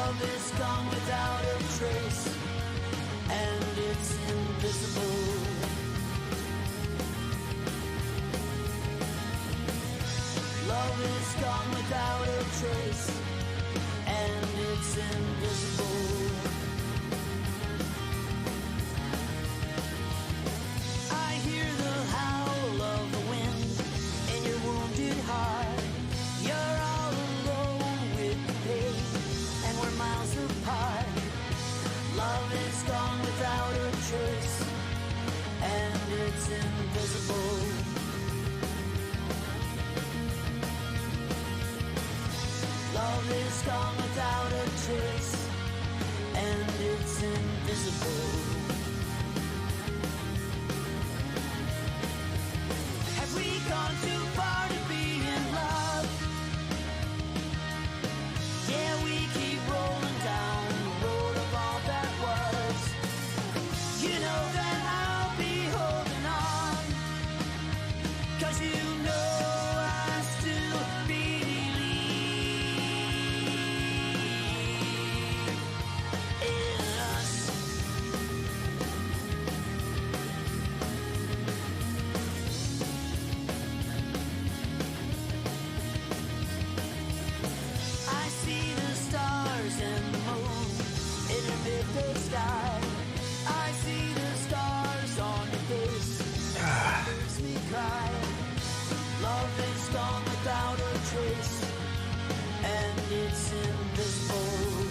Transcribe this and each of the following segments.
Love is gone without a trace, and it's invisible. Love is gone without a trace, and it's invisible. I hear the howl of the wind in your wounded heart. You're all alone with the pain, and we're miles apart. Love is gone without a trace, and it's invisible. Love is gone without a trace, and it's invisible. Have we gone too far to be in love? Yeah, we keep rolling down the road of all that was. You know that I'll be holding on, 'cause you know I still believe in us. I see the stars and the moon in your midday sky. I see the stars on your face. It makes me cry. Love is gone without a trace, and it's invisible.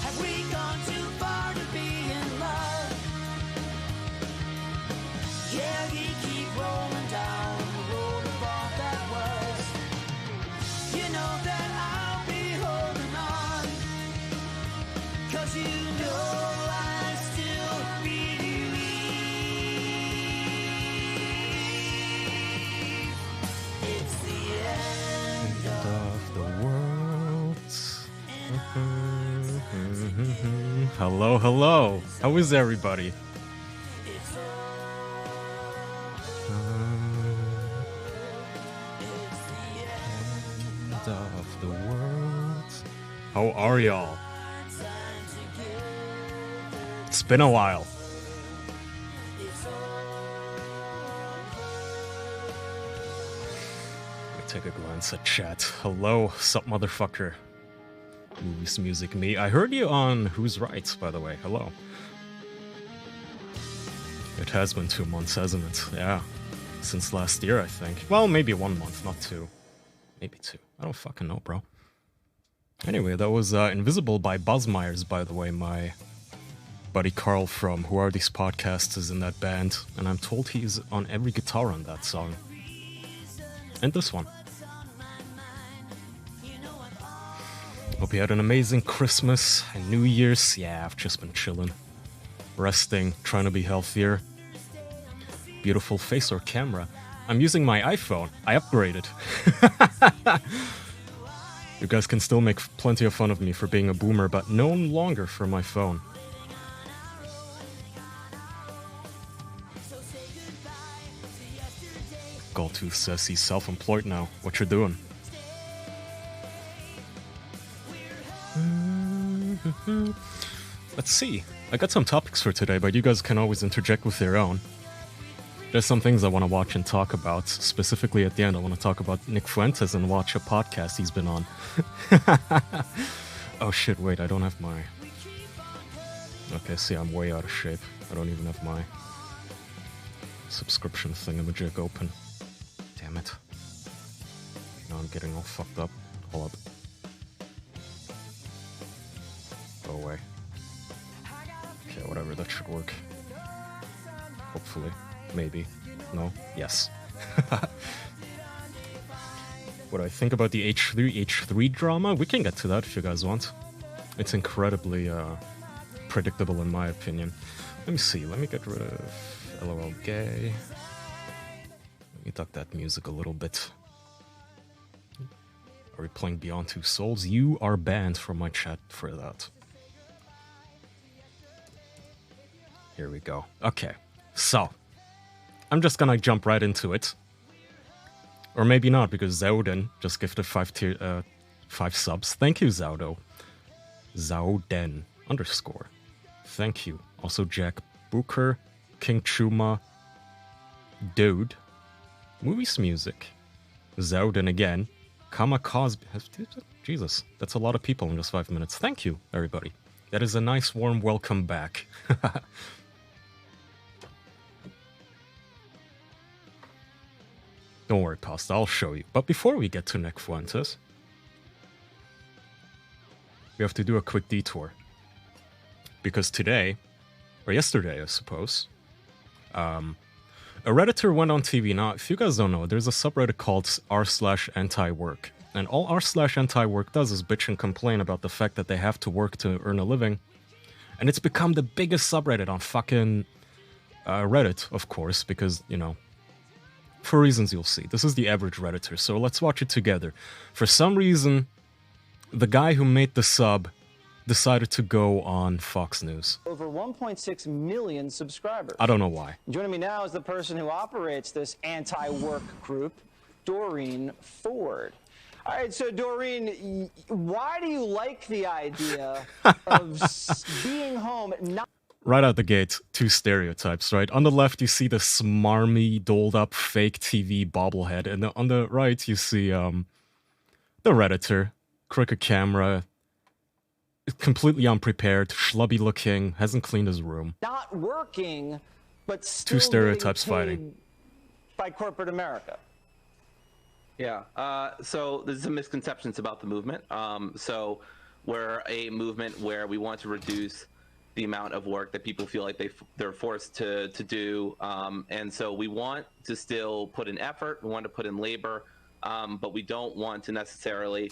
Have we gone too far to be in love? Yeah, we keep rolling down the road of all that was. You know that I'll be holding on, 'cause you know I still believe it's the end Of the world. Hello, hello. How is everybody? It's End of the world. How are y'all? It's been a while. Let me take a glance at chat. Hello, sup motherfucker. Movies, music, me. I heard you on Who's Right, by the way. Hello. It has been 2 months, hasn't it? Yeah. Since last year, I think. Well, maybe 1 month, not 2. Maybe 2. I don't fucking know, bro. Anyway, that was Invisible by Buzz Myers, by the way. My buddy Carl from Who Are These Podcasts is in that band, and I'm told he's on every guitar on that song. And this one. Hope you had an amazing Christmas and New Year's. Yeah, I've just been chilling. Resting, trying to be healthier. Beautiful face or camera. I'm using my iPhone. I upgraded. You guys can still make plenty of fun of me for being a boomer, but no longer for my phone. Galtooth says he's self-employed now. What you doing? Let's see. I got some topics for today, but you guys can always interject with your own. There's some things I want to watch and talk about. Specifically at the end, I want to talk about Nick Fuentes and watch a podcast he's been on. Oh shit, wait, I don't have my... Okay, see, I'm way out of shape. I don't even have my subscription thingamajig open. Damn it. Now I'm getting all fucked up. Hold up. Go away. Okay, whatever, that should work. Hopefully. Maybe. No? Yes. What do I think about the H3 drama? We can get to that if you guys want. It's incredibly predictable in my opinion. Let me see. Let me get rid of LOL gay. Let me duck that music a little bit. Are we playing Beyond Two Souls? You are banned from my chat for that. Here we go. Okay. So, I'm just gonna jump right into it. Or maybe not, because Zowden just gifted 5 subs. Thank you, Zowdo. Zowden _ Thank you. Also Jack Booker, King Chuma, Dude, Movies Music, Zowden again, Kamakaze. Jesus, that's a lot of people in just 5 minutes. Thank you, everybody. That is a nice warm welcome back. Don't worry, Pasta, I'll show you. But before we get to Nick Fuentes, we have to do a quick detour. Because today, or yesterday, I suppose, a Redditor went on TV. Now, if you guys don't know, there's a subreddit called r/Antiwork. And all r/Antiwork does is bitch and complain about the fact that they have to work to earn a living. And it's become the biggest subreddit on fucking Reddit, of course, because, you know, for reasons you'll see. This is the average Redditor, so let's watch it together. For some reason, the guy who made the sub decided to go on Fox News. Over 1.6 million subscribers. I don't know why. Joining me now is the person who operates this anti-work group, Doreen Ford. All right, so Doreen, why do you like the idea of being home? Right out the gate, 2 stereotypes, right? On the left, you see the smarmy, doled-up fake TV bobblehead, and on the right, you see the Redditor, crooked camera, completely unprepared, schlubby looking, hasn't cleaned his room. Not working, but still 2 stereotypes getting paid fighting. by corporate America. Yeah, so there's some misconceptions about the movement. So we're a movement where we want to reduce the amount of work that people feel like they're forced to do. And so we want to still put in effort, we want to put in labor, but we don't want to necessarily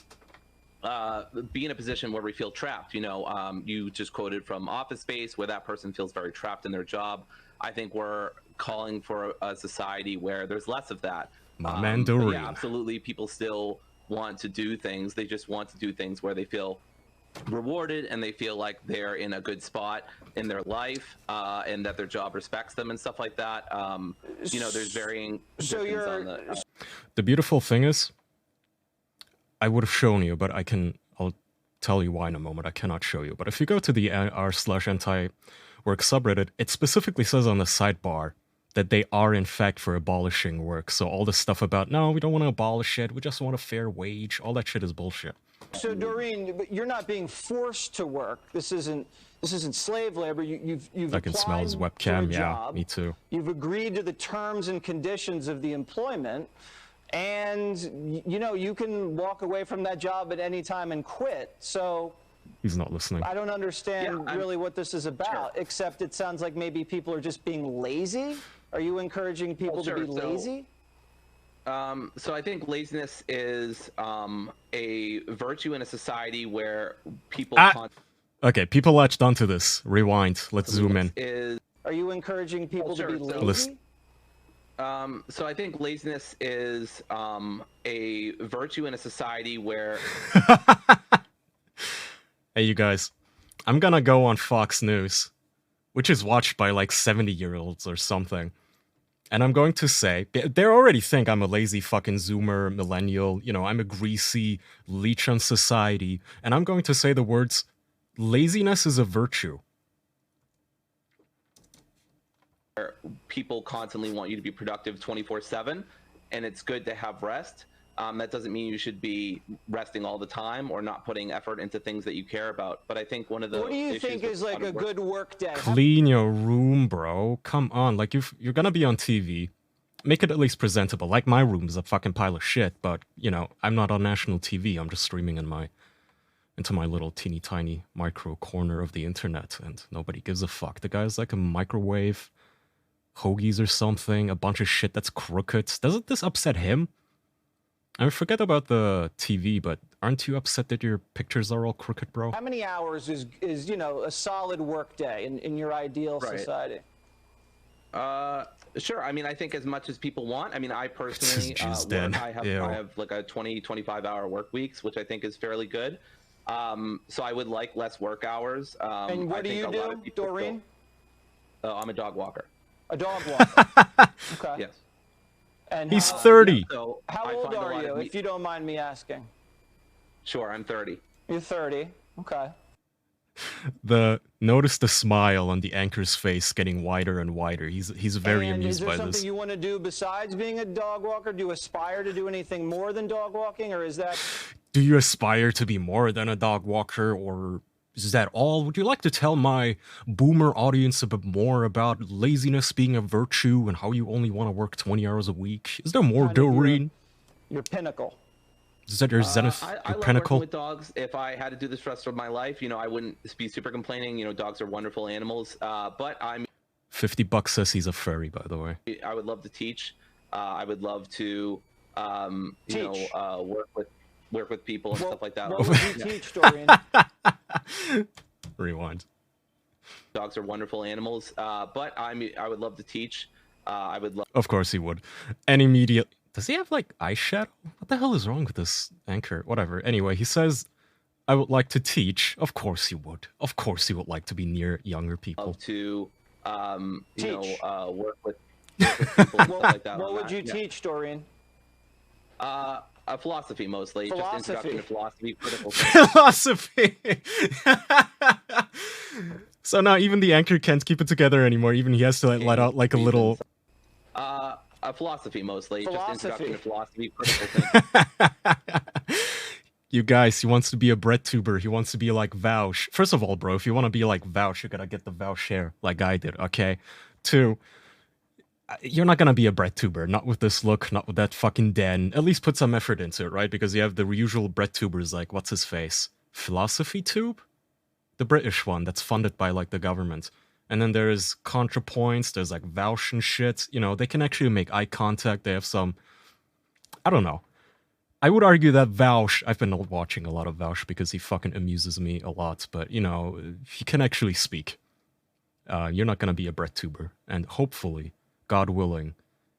be in a position where we feel trapped. You know, you just quoted from Office Space, where that person feels very trapped in their job. I think we're calling for a society where there's less of that. My man Doreen. Yeah, absolutely. People still want to do things. They just want to do things where they feel rewarded and they feel like they're in a good spot in their life, and that their job respects them and stuff like that. You know, there's varying positions on the beautiful thing is, I would have shown you, but I'll tell you why in a moment. I cannot show you. But if you go to the r/Antiwork subreddit, it specifically says on the sidebar that they are in fact for abolishing work. So all this stuff about, no, we don't want to abolish it, we just want a fair wage, all that shit is bullshit. So Doreen, you're not being forced to work. This isn't slave labor. You've I can smell his webcam. Yeah, me too. You've agreed to the terms and conditions of the employment, and you know you can walk away from that job at any time and quit. So he's not listening. I don't understand really what this is about, except it sounds like maybe people are just being lazy. Are you encouraging people to be lazy? So I think laziness is a virtue in a society where people... Okay, people latched onto this. Rewind. Let's zoom in. Are you encouraging people to be lazy? So I think laziness is a virtue in a society where... Hey, you guys. I'm gonna go on Fox News, which is watched by like 70-year-olds or something. And I'm going to say, they already think I'm a lazy fucking Zoomer, millennial, you know, I'm a greasy leech on society. And I'm going to say the words, laziness is a virtue. People constantly want you to be productive 24/7, and it's good to have rest. That doesn't mean you should be resting all the time or not putting effort into things that you care about. But I think one of the... What do you think is like a good work day? Clean your room, bro. Come on. Like, you're gonna be on TV. Make it at least presentable. Like, my room is a fucking pile of shit, but, you know, I'm not on national TV. I'm just streaming into my little teeny tiny micro corner of the internet, and nobody gives a fuck. The guy's like a microwave, hoagies or something, a bunch of shit that's crooked. Doesn't this upset him? I mean, forget about the TV, but aren't you upset that your pictures are all crooked, bro? How many hours is you know, a solid work day in your ideal society? Sure. I mean, I think as much as people want. I mean, I personally I have like a 20-25 hour work weeks, which I think is fairly good. So I would like less work hours. And what do you do, Doreen? I'm a dog walker. A dog walker. Okay. Yes. And He's 30. So how I old find a are lot you, of if you don't mind me asking? Sure, I'm 30. You're 30. Okay. Notice the smile on the anchor's face getting wider and wider. He's very And is amused there by something this. you want to do besides being a dog walker? Do you aspire to do anything more than dog walking, or is that... Do you aspire to be more than a dog walker, or is that all? Would you like to tell my boomer audience a bit more about laziness being a virtue and how you only want to work 20 hours a week? Is there more, Kind of Doreen? your pinnacle? Is that your zenith, I your love working pinnacle? with dogs. If I had to do this for the rest of my life, I wouldn't be super complaining. Dogs are wonderful animals. But $50 says he's a furry, by the way. I would love to teach. I would love to, Teach. work with people and stuff like that. What would you teach, Doreen? Rewind. Dogs are wonderful animals. But I would love to teach. I would love. Of course he would. And immediately... Does he have, like, eyeshadow? What the hell is wrong with this anchor? Whatever. Anyway, he says, I would like to teach. Of course he would. Of course he would like to be near younger people. Love to, Teach. work with people and stuff like that. What on would that. you Yeah. teach, Doreen? Philosophy mostly. Philosophy. Just introduction to philosophy, critical thinking. Philosophy! So now even the anchor can't keep it together anymore. Even he has to let out, like, a little... Philosophy mostly. Philosophy. Just introduction to philosophy, critical thinking. You guys, he wants to be a bread tuber. He wants to be like Vaush. First of all, bro, if you want to be like Vaush, you gotta get the Vaush hair, like I did, okay? 2, you're not gonna be a bread tuber. Not with this look, not with that fucking den. At least put some effort into it, right? Because you have the usual bread tubers like, what's his face? Philosophy Tube? The British one that's funded by, like, the government. And then there's ContraPoints, there's, like, Vaush and shit. They can actually make eye contact. They have some... I don't know. I would argue that Vaush... I've been watching a lot of Vaush because he fucking amuses me a lot. But, he can actually speak. You're not gonna be a bread tuber. And hopefully, God willing,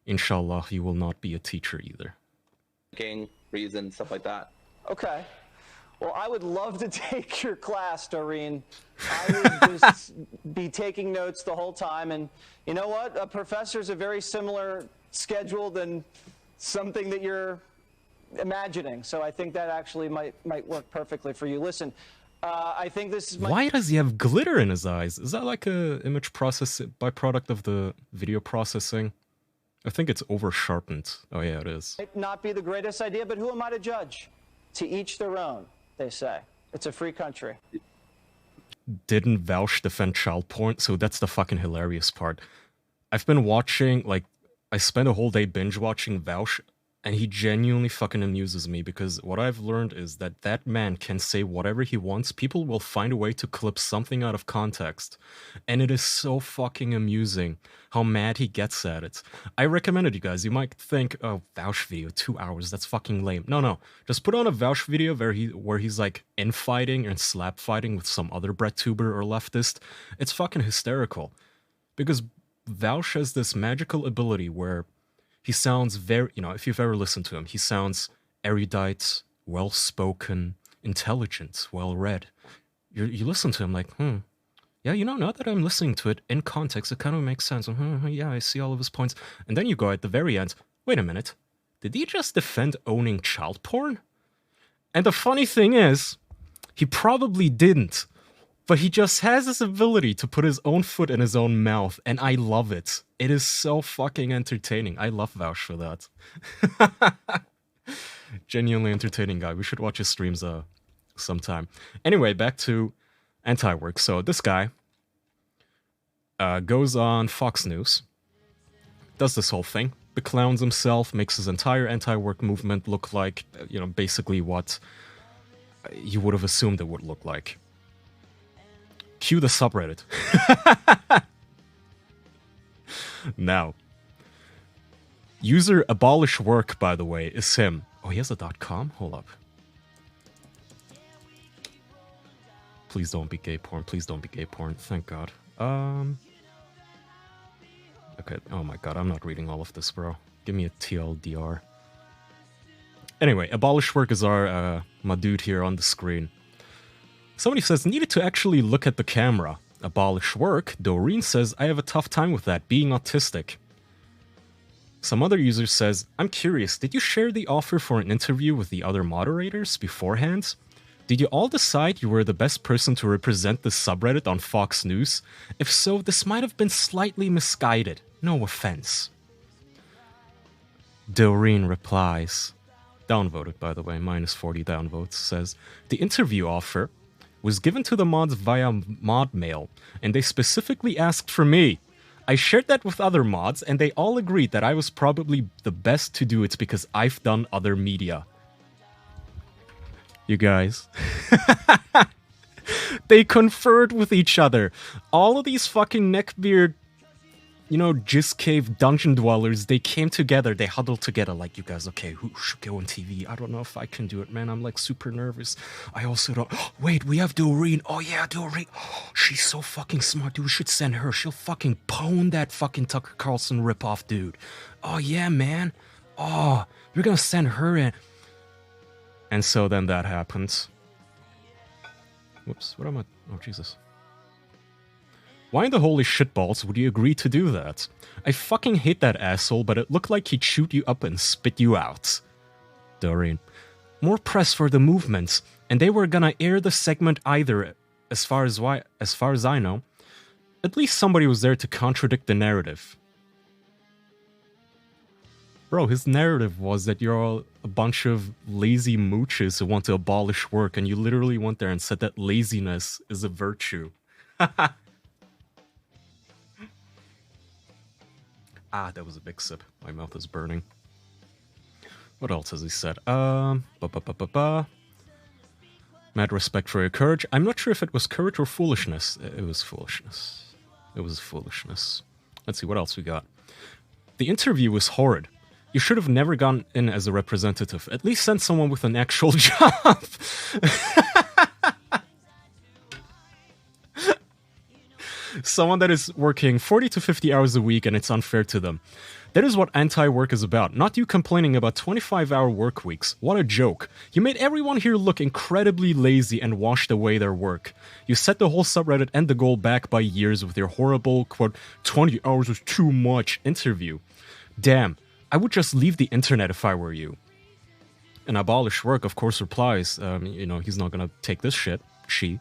inshallah, you will not be a teacher either. Thinking, reason, stuff like that. Okay. Well, I would love to take your class, Doreen. I would just be taking notes the whole time. And you know what? A professor's a very similar schedule than something that you're imagining. So I think that actually might work perfectly for you. Listen, I think this is my... Why does he have glitter in his eyes? Is that like a image process byproduct of the video processing? I think it's over sharpened. Oh yeah, it is. might not be the greatest idea, but who am I to judge? To each their own, they say. It's a free country. Didn't Vaush defend child porn? So that's the fucking hilarious part. I've been watching, like, I spent a whole day binge watching Vaush, and he genuinely fucking amuses me because what I've learned is that that man can say whatever he wants. People will find a way to clip something out of context. And it is so fucking amusing how mad he gets at it. I recommend it, you guys. You might think, oh, Vaush video, 2 hours, that's fucking lame. No. Just put on a Vaush video where he's like infighting and slap fighting with some other breadtuber or leftist. It's fucking hysterical. Because Vaush has this magical ability where he sounds very, if you've ever listened to him, he sounds erudite, well-spoken, intelligent, well-read. You listen to him like, yeah, now that I'm listening to it in context, it kind of makes sense. Yeah, I see all of his points. And then you go at the very end, wait a minute, did he just defend owning child porn? And the funny thing is, he probably didn't. But he just has this ability to put his own foot in his own mouth, and I love it. It is so fucking entertaining. I love Vaush for that. Genuinely entertaining guy. We should watch his streams sometime. Anyway, back to Antiwork. So this guy goes on Fox News, does this whole thing, beclowns himself, makes his entire anti-work movement look like, basically what you would have assumed it would look like. Cue the subreddit. Now, user abolish work, by the way, is him. Oh, he has a .com? Hold up. Please don't be gay porn. Please don't be gay porn. Thank God. Okay. Oh my God, I'm not reading all of this, bro. Give me a TLDR. Anyway, abolish work is my dude here on the screen. Somebody says, needed to actually look at the camera. Abolish work. Doreen says, I have a tough time with that, being autistic. Some other user says, I'm curious, did you share the offer for an interview with the other moderators beforehand? Did you all decide you were the best person to represent the subreddit on Fox News? If so, this might have been slightly misguided. No offense. Doreen replies, downvoted by the way, minus 40 downvotes, says, the interview offer was given to the mods via mod mail, and they specifically asked for me. I shared that with other mods, and they all agreed that I was probably the best to do it because I've done other media. You guys. They conferred with each other. All of these fucking neckbeard, you know, Jizz Cave dungeon dwellers, they came together, they huddled together like, you guys, okay, who should go on TV? I don't know if I can do it, man. I'm like super nervous. I also don't... Wait, we have Doreen. Oh yeah, Doreen. She's so fucking smart, dude. We should send her. She'll fucking pwn that fucking Tucker Carlson ripoff, dude. Oh yeah, man. Oh, we're gonna send her in. And so then that happens. Whoops, what am I... Oh, Jesus. Why in the holy shitballs would you agree to do that? I fucking hate that asshole, but it looked like he'd shoot you up and spit you out. Doreen. More press for the movements, and they were gonna air the segment either, as far as I know. At least somebody was there to contradict the narrative. Bro, his narrative was that you're all a bunch of lazy mooches who want to abolish work, and you literally went there and said that laziness is a virtue. Ah, that was a big sip. My mouth is burning. What else has he said? Mad respect for your courage. I'm not sure if it was courage or foolishness. It was foolishness. It was foolishness. Let's see, what else we got? The interview was horrid. You should have never gone in as a representative. At least send someone with an actual job. Someone that is working 40 to 50 hours a week and it's unfair to them. That is what anti-work is about, not you complaining about 25-hour work weeks. What a joke. You made everyone here look incredibly lazy and washed away their work. You set the whole subreddit and the goal back by years with your horrible, quote, 20 hours is too much interview. Damn, I would just leave the internet if I were you. And Abolish Work, of course, replies, you know, he's not gonna take this shit. She.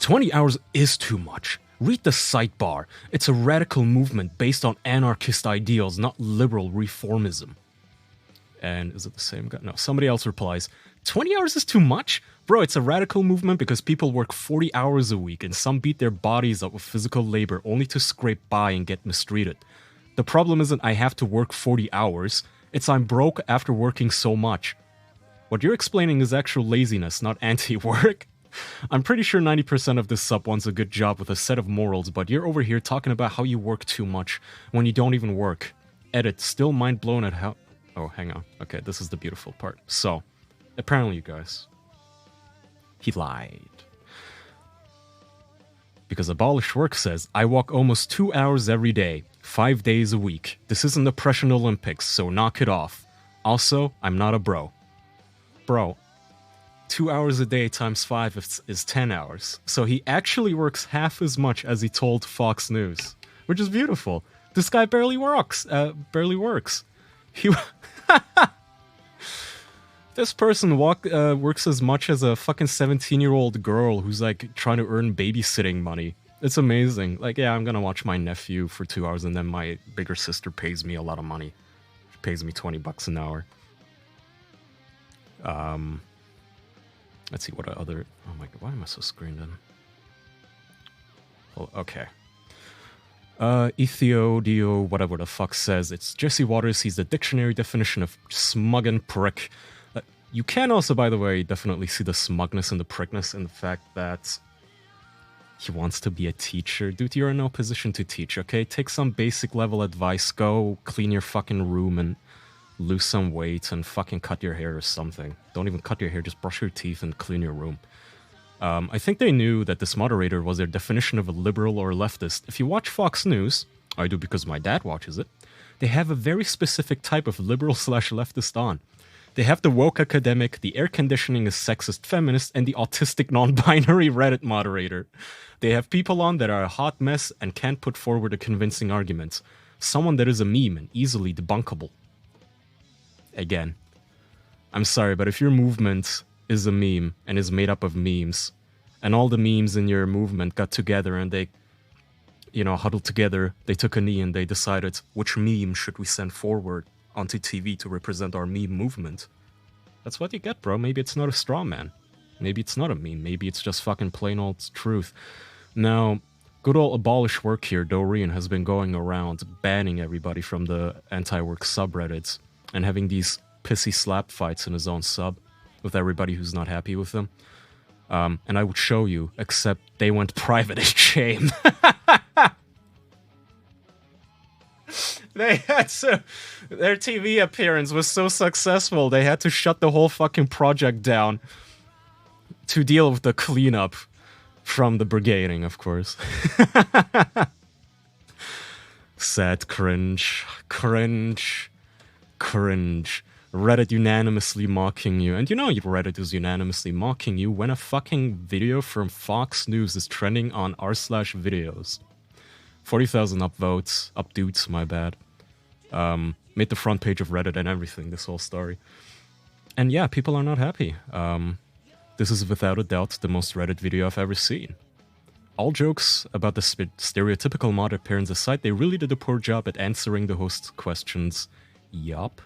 20 hours is too much. Read the sidebar. It's a radical movement based on anarchist ideals, not liberal reformism. And is it the same guy? No, somebody else replies, 20 hours is too much? Bro, it's a radical movement because people work 40 hours a week and some beat their bodies up with physical labor only to scrape by and get mistreated. The problem isn't I have to work 40 hours, it's I'm broke after working so much. What you're explaining is actual laziness, not anti-work. I'm pretty sure 90% of this sub wants a good job with a set of morals, but you're over here talking about how you work too much when you don't even work. Edit, still mind blown at how... Oh, hang on. Okay, this is the beautiful part. So, apparently you guys... He lied. Because Abolish Work says, I walk almost 2 hours every day, 5 days a week. This isn't the Prussian Olympics, so knock it off. Also, I'm not a bro. Bro, 2 hours a day times 5 is 10 hours. So he actually works half as much as he told Fox News, which is beautiful. This guy barely works. He... This person works as much as a fucking 17-year-old girl who's like trying to earn babysitting money. It's amazing. Like, yeah, I'm gonna watch my nephew for 2 hours and then my bigger sister pays me a lot of money. She pays me $20 an hour. Let's see what other... Oh my god, why am I so screened in? Oh, okay. Ethio, whatever the fuck says, it's Jesse Waters, he's the dictionary definition of smug and prick. You can also, by the way, definitely see the smugness and the prickness in the fact that he wants to be a teacher. Dude, you're in no position to teach, okay? Take some basic level advice, go clean your fucking room and lose some weight and fucking cut your hair or something. Don't even cut your hair, just brush your teeth and clean your room. I think they knew that this moderator was their definition of a liberal or leftist. If you watch Fox News, I do because my dad watches it, they have a very specific type of liberal/leftist on. They have the woke academic, the air conditioning is sexist feminist, and the autistic non-binary Reddit moderator. They have people on that are a hot mess and can't put forward a convincing argument. someone that is a meme and easily debunkable. Again, I'm sorry, but if your movement is a meme and is made up of memes, and all the memes in your movement got together and they, you know, huddled together, they took a knee and they decided which meme should we send forward onto TV to represent our meme movement. That's what you get, bro. Maybe it's not a straw man. Maybe it's not a meme. Maybe it's just fucking plain old truth. Now, good old abolish work here, Doreen, has been going around banning everybody from the Antiwork subreddits and having these pissy slap fights in his own sub with everybody who's not happy with him. And I would show you, except they went private in shame. They had to, their TV appearance was so successful, they had to shut the whole fucking project down to deal with the cleanup from the brigading, of course. Sad cringe. Cringe. Cringe. Reddit unanimously mocking you. And you know Reddit is unanimously mocking you when a fucking video from Fox News is trending on r/videos. 40,000 upvotes. Updudes, my bad. Made the front page of Reddit and everything, this whole story. And yeah, people are not happy. This is without a doubt the most Reddit video I've ever seen. All jokes about the stereotypical mod appearance aside, they really did a poor job at answering the host's questions. Yup.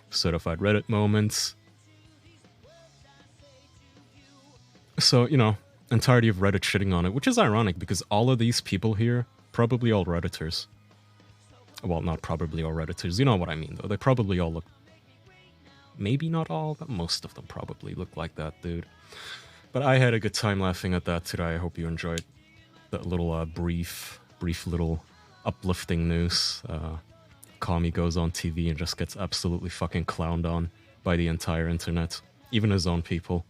Certified Reddit moments. So, you know, entirety of Reddit shitting on it, which is ironic because all of these people here, probably all Redditors. Well, not probably all Redditors, you know what I mean though. They probably all look... Maybe not all, but most of them probably look like that, dude. But I had a good time laughing at that today. I hope you enjoyed that little brief little uplifting news. Kami goes on TV and just gets absolutely fucking clowned on by the entire internet. Even his own people.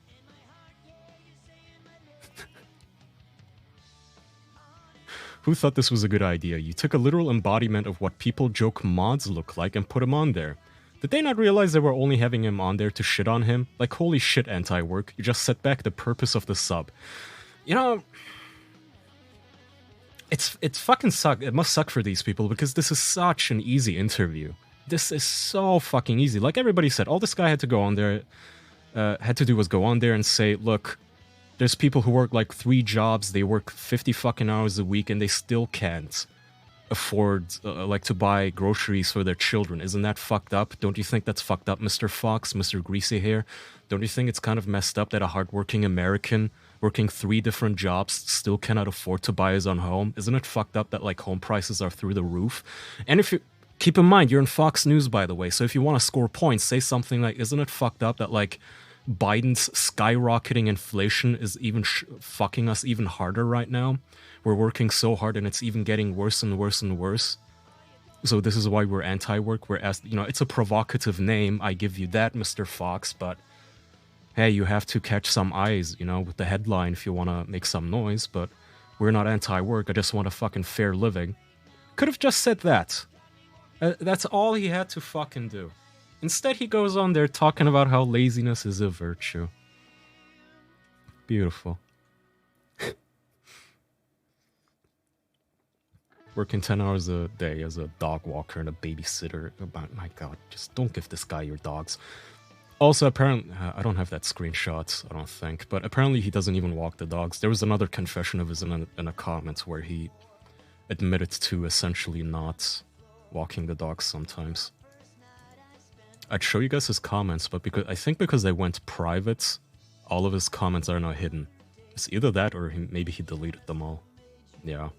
Who thought this was a good idea? You took a literal embodiment of what people joke mods look like and put him on there. Did they not realize they were only having him on there to shit on him? Like, holy shit, Antiwork. You just set back the purpose of the sub. You know... It's fucking suck. It must suck for these people because this is such an easy interview. This is so fucking easy. Like everybody said, all this guy had to go on there, had to do was go on there and say, look, there's people who work like 3 jobs, they work 50 fucking hours a week, and they still can't afford, like, to buy groceries for their children. Isn't that fucked up? Don't you think that's fucked up, Mr. Fox, Mr. Greasy Hair? Don't you think it's kind of messed up that a hardworking American working 3 different jobs still cannot afford to buy his own home? Isn't it fucked up that, like, home prices are through the roof? And if you... Keep in mind, you're in Fox News, by the way, so if you want to score points, say something like, isn't it fucked up that, like, Biden's skyrocketing inflation is even fucking us even harder right now? We're working so hard and it's even getting worse and worse and worse. So this is why we're anti-work. We're asked, you know, it's a provocative name. I give you that, Mr. Fox, but hey, you have to catch some eyes, you know, with the headline if you want to make some noise, but we're not anti-work. I just want a fucking fair living. Could have just said that. That's all he had to fucking do. Instead, he goes on there talking about how laziness is a virtue. Beautiful. Working 10 hours a day as a dog walker and a babysitter. Oh my god, just don't give this guy your dogs. Also, apparently, I don't have that screenshot, I don't think, but apparently he doesn't even walk the dogs. There was another confession of his in a comment where he admitted to essentially not walking the dogs sometimes. I'd show you guys his comments, but because they went private, all of his comments are now hidden. It's either that or maybe he deleted them all. Yeah.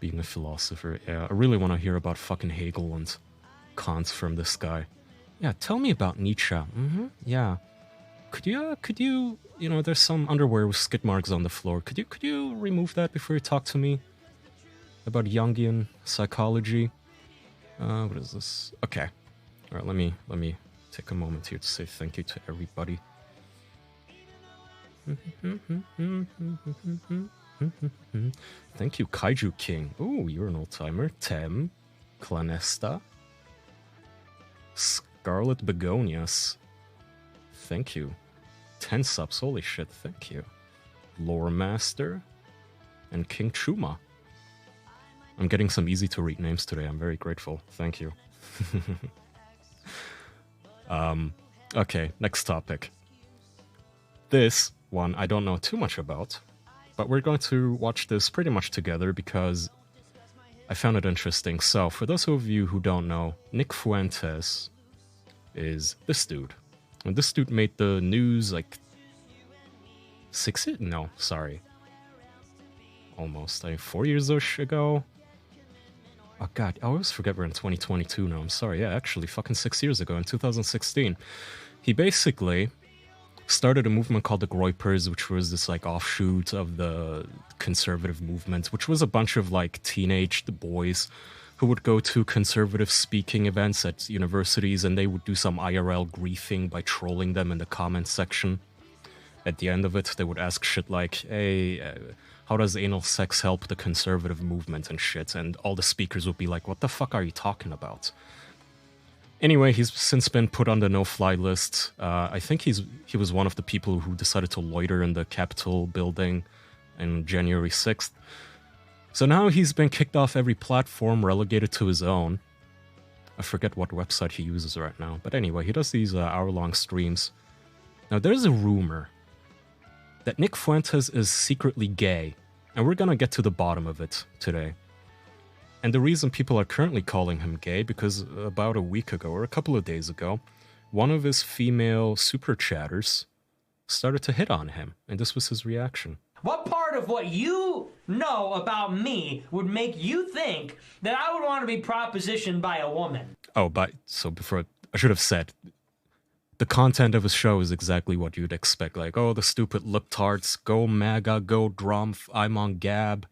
Being a philosopher, yeah, I really want to hear about fucking Hegel and Kant from this guy. Yeah, tell me about Nietzsche. Yeah. Could you, you know, there's some underwear with skid marks on the floor. Could you remove that before you talk to me about Jungian psychology? What is this? Okay. All right, let me take a moment here to say thank you to everybody. Thank you, Kaiju King. Ooh, you're an old-timer. Tem, Clanesta, Scarlet Begonias. thank you. 10 subs, holy shit, thank you. Lore Master and King Chuma. I'm getting some easy to read names today, I'm very grateful, thank you. Okay, next topic. This one I don't know too much about, but we're going to watch this pretty much together because I found it interesting. So, for those of you who don't know, Nick Fuentes is this dude. And this dude made the news like almost like 4 years ago. Oh god, I always forget we're in 2022 now, I'm sorry. Yeah, actually, fucking 6 years ago, in 2016. He basically started a movement called the Groypers, which was this like offshoot of the conservative movement, which was a bunch of like teenage boys who would go to conservative speaking events at universities, and they would do some IRL griefing by trolling them in the comments section. At the end of it, they would ask shit like, hey, how does anal sex help the conservative movement and shit? And all the speakers would be like, what the fuck are you talking about? Anyway, he's since been put on the no-fly list. I think he was one of the people who decided to loiter in the Capitol building on January 6th. So now he's been kicked off every platform, relegated to his own. I forget what website he uses right now. But anyway, he does these hour-long streams. Now, there's a rumor that Nick Fuentes is secretly gay, and we're gonna get to the bottom of it today. And the reason people are currently calling him gay, because about a week ago, or a couple of days ago, one of his female super chatters started to hit on him, and this was his reaction. What part of what you know about me would make you think that I would want to be propositioned by a woman? Oh, so before, I should have said, the content of his show is exactly what you'd expect. Like, oh, the stupid lip-tarts, go MAGA, go Drumpf, I'm on Gab.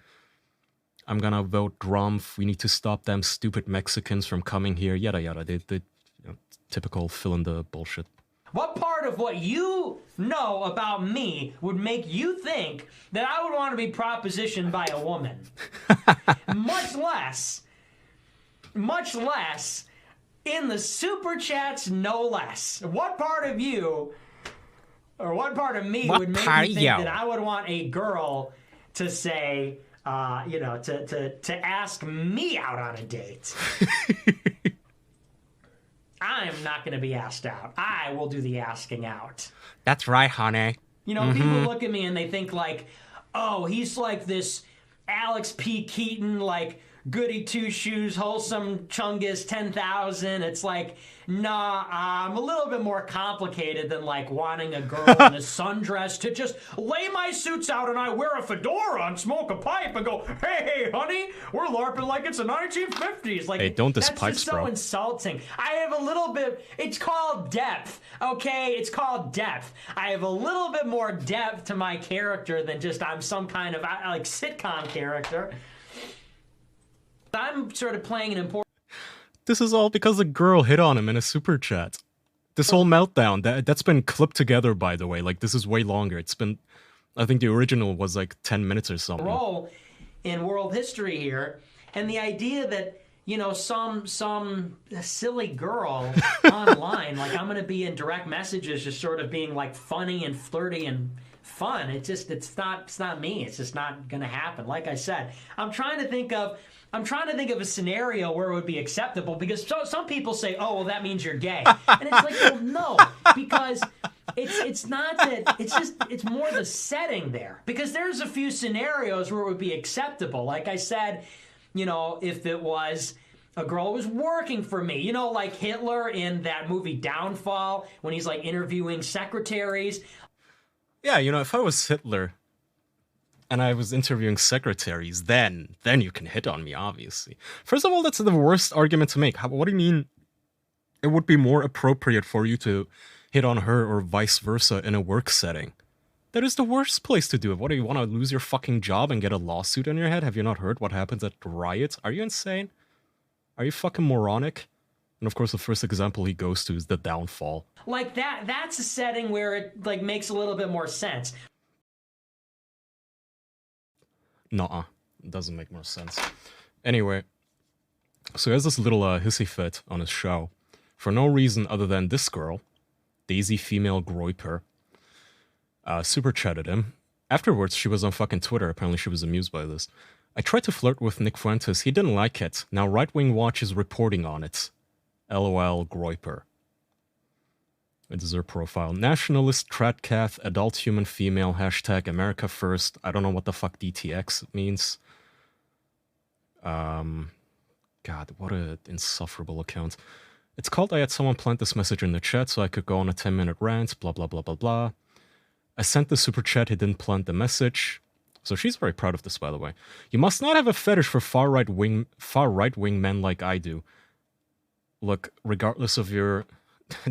I'm gonna vote Drumpf, we need to stop them stupid Mexicans from coming here, yada yada. The typical fill-in-the bullshit. What part of what you know about me would make you think that I would want to be propositioned by a woman? much less, in the super chats, no less. What part of you, or what part of me would make you think that I would want a girl to say, to ask me out on a date? I'm not going to be asked out. I will do the asking out. That's right, honey. You know, people look at me and they think like, oh, he's like this Alex P. Keaton, like, goody two-shoes, wholesome Chungus 10,000. It's like, nah, I'm a little bit more complicated than like wanting a girl in a sundress to just lay my suits out and I wear a fedora and smoke a pipe and go, hey, honey, we're LARPing like it's the 1950s. Like, hey, don't diss that's pipes, just so bro. insulting. I have a little bit, it's called depth, okay? It's called depth. I have a little bit more depth to my character than just I'm some kind of like sitcom character. I'm sort of playing an important... This is all because a girl hit on him in a super chat. This whole meltdown, that's been clipped together, by the way. Like, this is way longer. It's been... I think the original was like 10 minutes or something. ...role in world history here. And the idea that, you know, some silly girl online, like, I'm going to be in direct messages just sort of being, like, funny and flirty and fun. It's not me. It's just not going to happen. Like I said, I'm trying to think of a scenario where it would be acceptable, because some people say, oh, well, that means you're gay. And it's like, well, no, because it's not that, it's more the setting there. Because there's a few scenarios where it would be acceptable. Like I said, you know, if it was a girl who was working for me, you know, like Hitler in that movie Downfall, when he's like interviewing secretaries. Yeah, you know, if I was Hitler and I was interviewing secretaries, then you can hit on me, obviously. First of all, that's the worst argument to make. What do you mean it would be more appropriate for you to hit on her or vice versa in a work setting? That is the worst place to do it. What, do you want to lose your fucking job and get a lawsuit on your head? Have you not heard what happens at riots? Are you insane? Are you fucking moronic? And of course, the first example he goes to is the Downfall. Like that's a setting where it like makes a little bit more sense. Nuh-uh. It doesn't make more sense. Anyway, so he has this little hissy fit on his show for no reason other than this girl, Daisy Female Groiper. Super chatted him. Afterwards, she was on fucking Twitter. Apparently, she was amused by this. I tried to flirt with Nick Fuentes. He didn't like it. Now Right Wing Watch is reporting on it. LOL Groiper. It is her profile. Nationalist Tratcath, adult human female, hashtag America First. I don't know what the fuck DTX means. God, what an insufferable account. It's called I had someone plant this message in the chat so I could go on a 10-minute rant, blah, blah, blah, blah, blah. I sent the super chat, he didn't plant the message. So she's very proud of this, by the way. You must not have a fetish for far right wing men like I do. Look, regardless of your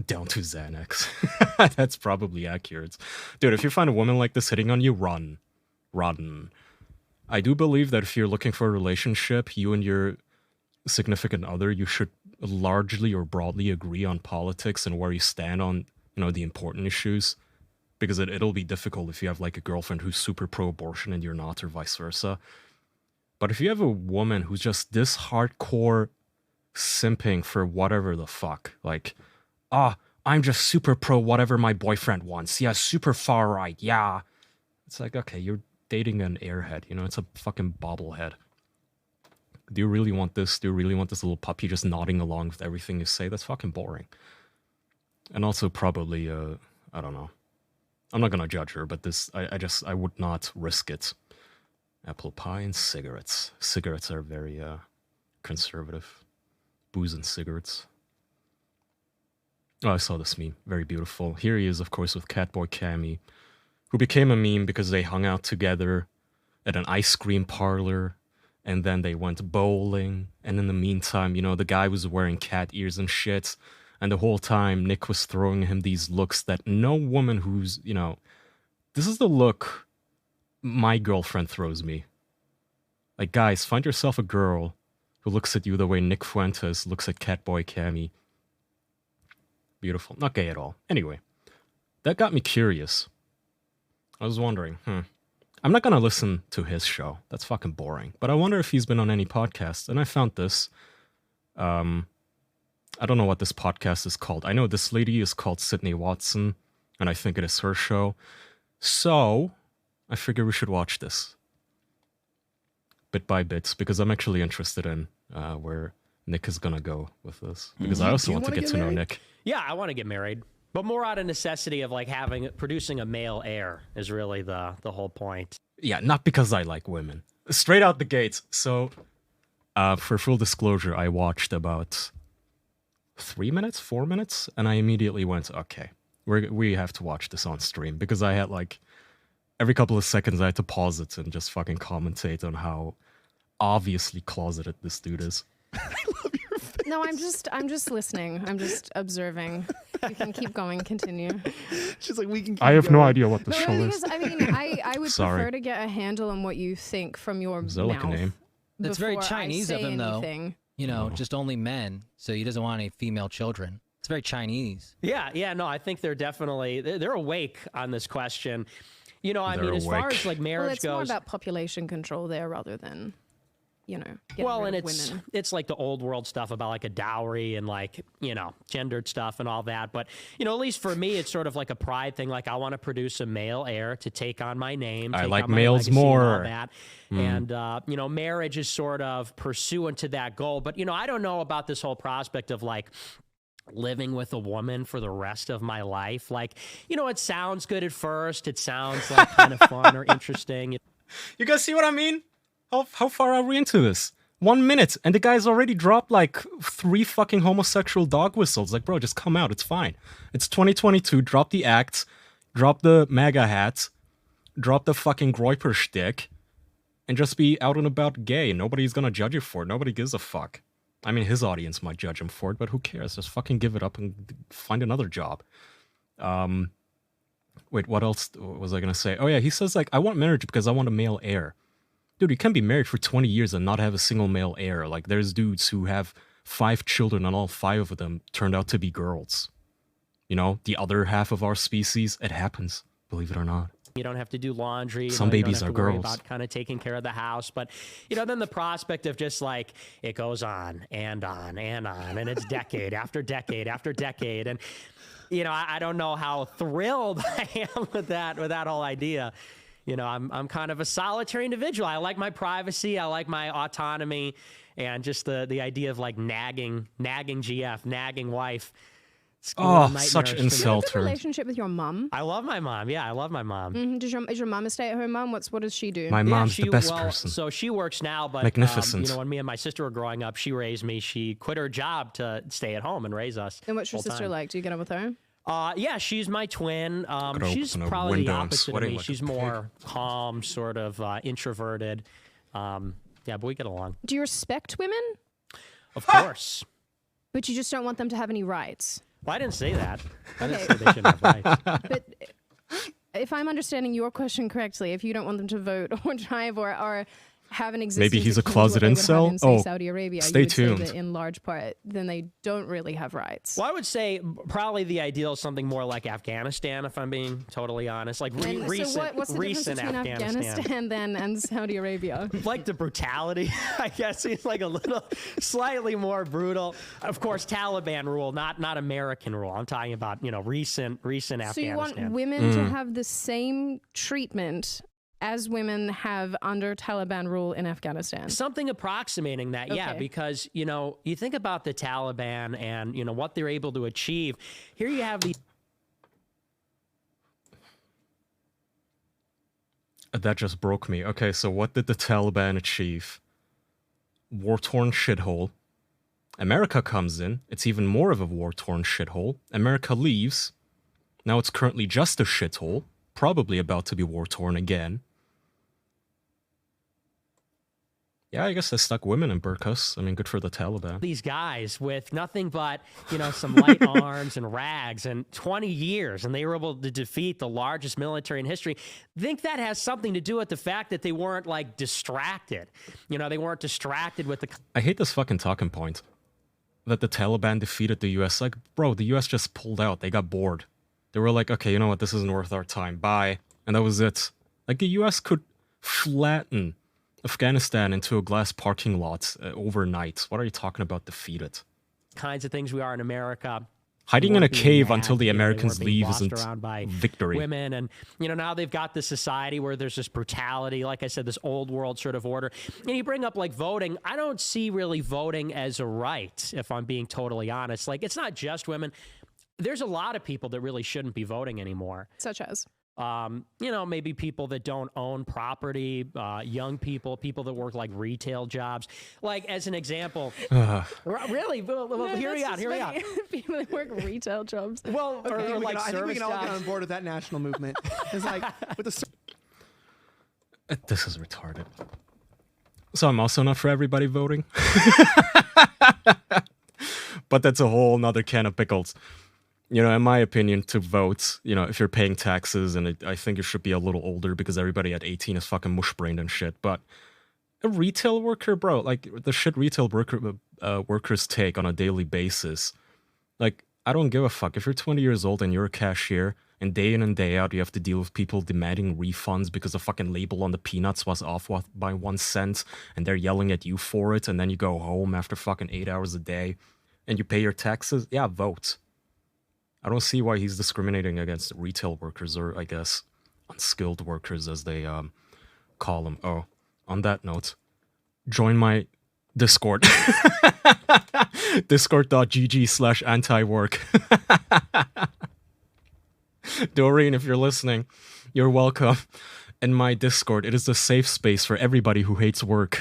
down to Xanax. That's probably accurate. Dude, if you find a woman like this hitting on you, run. Run. I do believe that if you're looking for a relationship, you and your significant other, you should largely or broadly agree on politics and where you stand on, the important issues. Because it'll be difficult if you have like a girlfriend who's super pro-abortion and you're not, or vice versa. But if you have a woman who's just this hardcore simping for whatever the fuck, like, I'm just super pro whatever my boyfriend wants. Yeah, super far right. Yeah. It's like, okay, you're dating an airhead, it's a fucking bobblehead. Do you really want this? Do you really want this little puppy just nodding along with everything you say? That's fucking boring. And also probably, I don't know. I'm not gonna judge her, but I would not risk it. Apple pie and cigarettes. Cigarettes are very conservative. Booze and cigarettes. Oh, I saw this meme. Very beautiful. Here he is, of course, with Catboy Cammy, who became a meme because they hung out together at an ice cream parlor, and then they went bowling, and in the meantime, the guy was wearing cat ears and shit. And the whole time, Nick was throwing him these looks that no woman who's, this is the look my girlfriend throws me. Like, guys, find yourself a girl who looks at you the way Nick Fuentes looks at Catboy Cammy. Beautiful. Not gay at all. Anyway, that got me curious. I was wondering, I'm not going to listen to his show. That's fucking boring. But I wonder if he's been on any podcasts. And I found this. I don't know what this podcast is called. I know this lady is called Sydney Watson, and I think it is her show. So, I figure we should watch this. Bit by bit, because I'm actually interested in where Nick is going to go with this. Because I also want to get to know Nick. Yeah, I want to get married. But more out of necessity of like producing a male heir is really the whole point. Yeah, not because I like women. Straight out the gates. So, for full disclosure, I watched about 4 minutes, and I immediately went, okay, we have to watch this on stream, because I had like every couple of seconds I had to pause it and just fucking commentate on how obviously closeted this dude is. I love your face. No, I'm just listening. I'm just observing. You can keep going. Continue. She's like, we can keep I have going. no idea what this show is. I mean, I would prefer to get a handle on what you think from your Is that like a name? That's very Chinese of him, anything. though. Just only men, so he doesn't want any female children. It's very Chinese. Yeah, no, I think they're definitely, they're awake on this question. I mean, as far as like marriage it's goes. more about population control there rather than, getting well, rid and of women. it's like the old world stuff about like a dowry and like, gendered stuff and all that. But, at least for me, it's sort of like a pride thing. Like I want to produce a male heir to take on my name. I take like on my males legacy more. And all that. And, marriage is sort of pursuant to that goal. But, I don't know about this whole prospect of like living with a woman for the rest of my life. Like, it sounds good at first. It sounds like kind of fun or interesting. You guys see what I mean? How far are we into this? 1 minute, and the guy's already dropped like 3 fucking homosexual dog whistles. Like, bro, just come out. It's fine. It's 2022. Drop the act. Drop the MAGA hat. Drop the fucking Groiper shtick. And just be out and about gay. Nobody's gonna judge you for it. Nobody gives a fuck. I mean, his audience might judge him for it, but who cares? Just fucking give it up and find another job. Wait, what else was I gonna say? Oh yeah, he says like, I want marriage because I want a male heir. Dude, you can't be married for 20 years and not have a single male heir. Like, there's dudes who have 5 children and all 5 of them turned out to be girls. The other half of our species, it happens, believe it or not. You don't have to do laundry. Some you don't babies have are to worry girls. about kind of taking care of the house. But, then the prospect of just like it goes on and on and on, and it's decade after decade after decade. And, I don't know how thrilled I am with that whole idea. I'm kind of a solitary individual. I like my privacy. I like my autonomy, and just the idea of like nagging GF, nagging wife. Oh, such Do you have incel a good term. relationship with your mum? I love my mom. Yeah, I love my mom. Is your mum a stay-at-home mom? What does she do? My mom's she, the best well, person. So she works now, but Magnificent. when me and my sister were growing up, she raised me. She quit her job to stay at home and raise us. And what's your sister full-time. like? Do you get on with her? Yeah, she's my twin. She's open a probably the window and opposite of sweating me. like a She's pig. more calm, sort of introverted. Yeah, but we get along. Do you respect women? Of course. But you just don't want them to have any rights. Well, I didn't say that. I didn't Okay. say they shouldn't have rights. But if I'm understanding your question correctly, if you don't want them to vote or drive or have an existence, Maybe he's a akin to what closet they would have incel? in, say, Oh, Saudi Arabia, stay you would say tuned. that in large part, then they don't really have rights. Well, I would say probably the ideal is something more like Afghanistan, if I'm being totally honest. Like And recent, so what's the difference recent between Afghanistan. Afghanistan then and Saudi Arabia? Like the brutality, I guess. It's like a little slightly more brutal. Of course, Taliban rule, not American rule. I'm talking about, recent Afghanistan. So you want women to have the same treatment as women have under Taliban rule in Afghanistan? Something approximating that, yeah, Okay. because, you think about the Taliban and, what they're able to achieve. Here you have these. That just broke me. Okay, so what did the Taliban achieve? War-torn shithole. America comes in. It's even more of a war-torn shithole. America leaves. Now it's currently just a shithole. Probably about to be war-torn again. Yeah, I guess they stuck women in burqas. I mean, good for the Taliban. These guys with nothing but, some light arms and rags and 20 years, and they were able to defeat the largest military in history. Think that has something to do with the fact that they weren't, like, distracted. They weren't distracted with the... I hate this fucking talking point. That the Taliban defeated the US. Like, bro, the US just pulled out. They got bored. They were like, okay, you know what? This isn't worth our time. Bye. And that was it. Like, the US could flatten Afghanistan into a glass parking lot overnight. What are you talking about defeated? kinds of things we are in America. Hiding in a weren't being cave mad, until the they Americans weren't being leave bossed isn't around by victory. women, and now they've got this society where there's this brutality, like I said, this old world sort of order. And you bring up like voting. I don't see really voting as a right, if I'm being totally honest. Like, it's not just women. There's a lot of people that really shouldn't be voting anymore. Such as? Maybe people that don't own property, young people, people that work like retail jobs. Like, as an example, really? Well, hear me out. People that work retail jobs. Well, or like I think we service can all get jobs. on board with that national movement. It's like with the This is retarded. So I'm also not for everybody voting. But that's a whole nother can of pickles. In my opinion, to vote, if you're paying taxes, and I think you should be a little older because everybody at 18 is fucking mush-brained and shit. But a retail worker, bro, like the shit retail workers take on a daily basis, like, I don't give a fuck. If you're 20 years old and you're a cashier, and day in and day out you have to deal with people demanding refunds because the fucking label on the peanuts was off by 1 cent, and they're yelling at you for it, and then you go home after fucking 8 hours a day, and you pay your taxes, yeah, vote. I don't see why he's discriminating against retail workers, or I guess unskilled workers as they call them. Oh, on that note, join my Discord. Discord.gg/antiwork. Doreen, if you're listening, you're welcome. In my Discord, it is a safe space for everybody who hates work.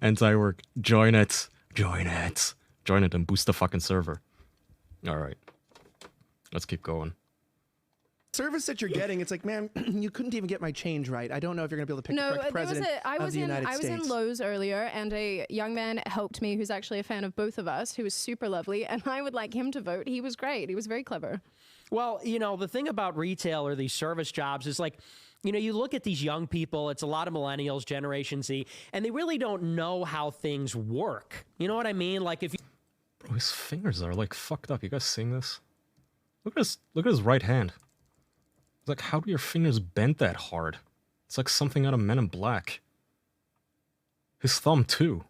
Anti-work. Join it. Join it. Join it and boost the fucking server. All right. Let's keep going. service that you're getting, it's like, man, you couldn't even get my change right. I don't know if you're going to be able to pick the correct president of the United States. I was in Lowe's earlier, and a young man helped me who's actually a fan of both of us, who was super lovely, and I would like him to vote. He was great. He was very clever. Well, the thing about retail or these service jobs is like, you look at these young people, it's a lot of millennials, Generation Z, and they really don't know how things work. You know what I mean? Like, if you... Bro, his fingers are like fucked up. You guys seeing this? Look at his right hand. It's like, how do your fingers bend that hard? It's like something out of Men in Black. His thumb, too.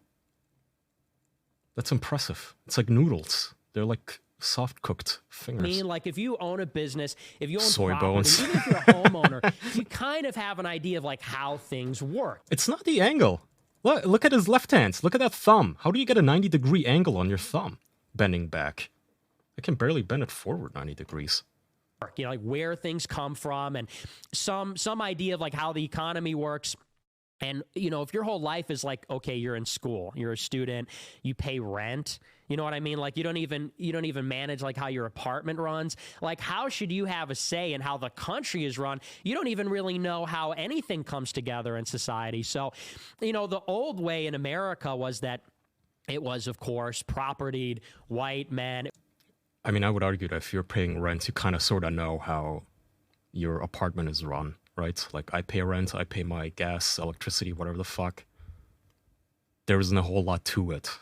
That's impressive. It's like noodles. They're like soft-cooked fingers. I mean, like, if you own a business, if you own Soy property, bones. even if you're a homeowner, you kind of have an idea of, like, how things work. It's not the angle. Look at his left hand. Look at that thumb. How do you get a 90-degree angle on your thumb? Bending back. I can barely bend it forward 90 degrees. You know, like where things come from and some idea of like how the economy works. And, you know, if your whole life is like, okay, you're in school, you're a student, you pay rent, you know what I mean? Like you don't even manage like how your apartment runs. Like how should you have a say in how the country is run? You don't even really know how anything comes together in society. So, you know, the old way in America was that it was, of course, propertied white men. I mean, I would argue that if you're paying rent, you kind of sort of know how your apartment is run, right? Like, I pay rent, I pay my gas, electricity, whatever the fuck. There isn't a whole lot to it.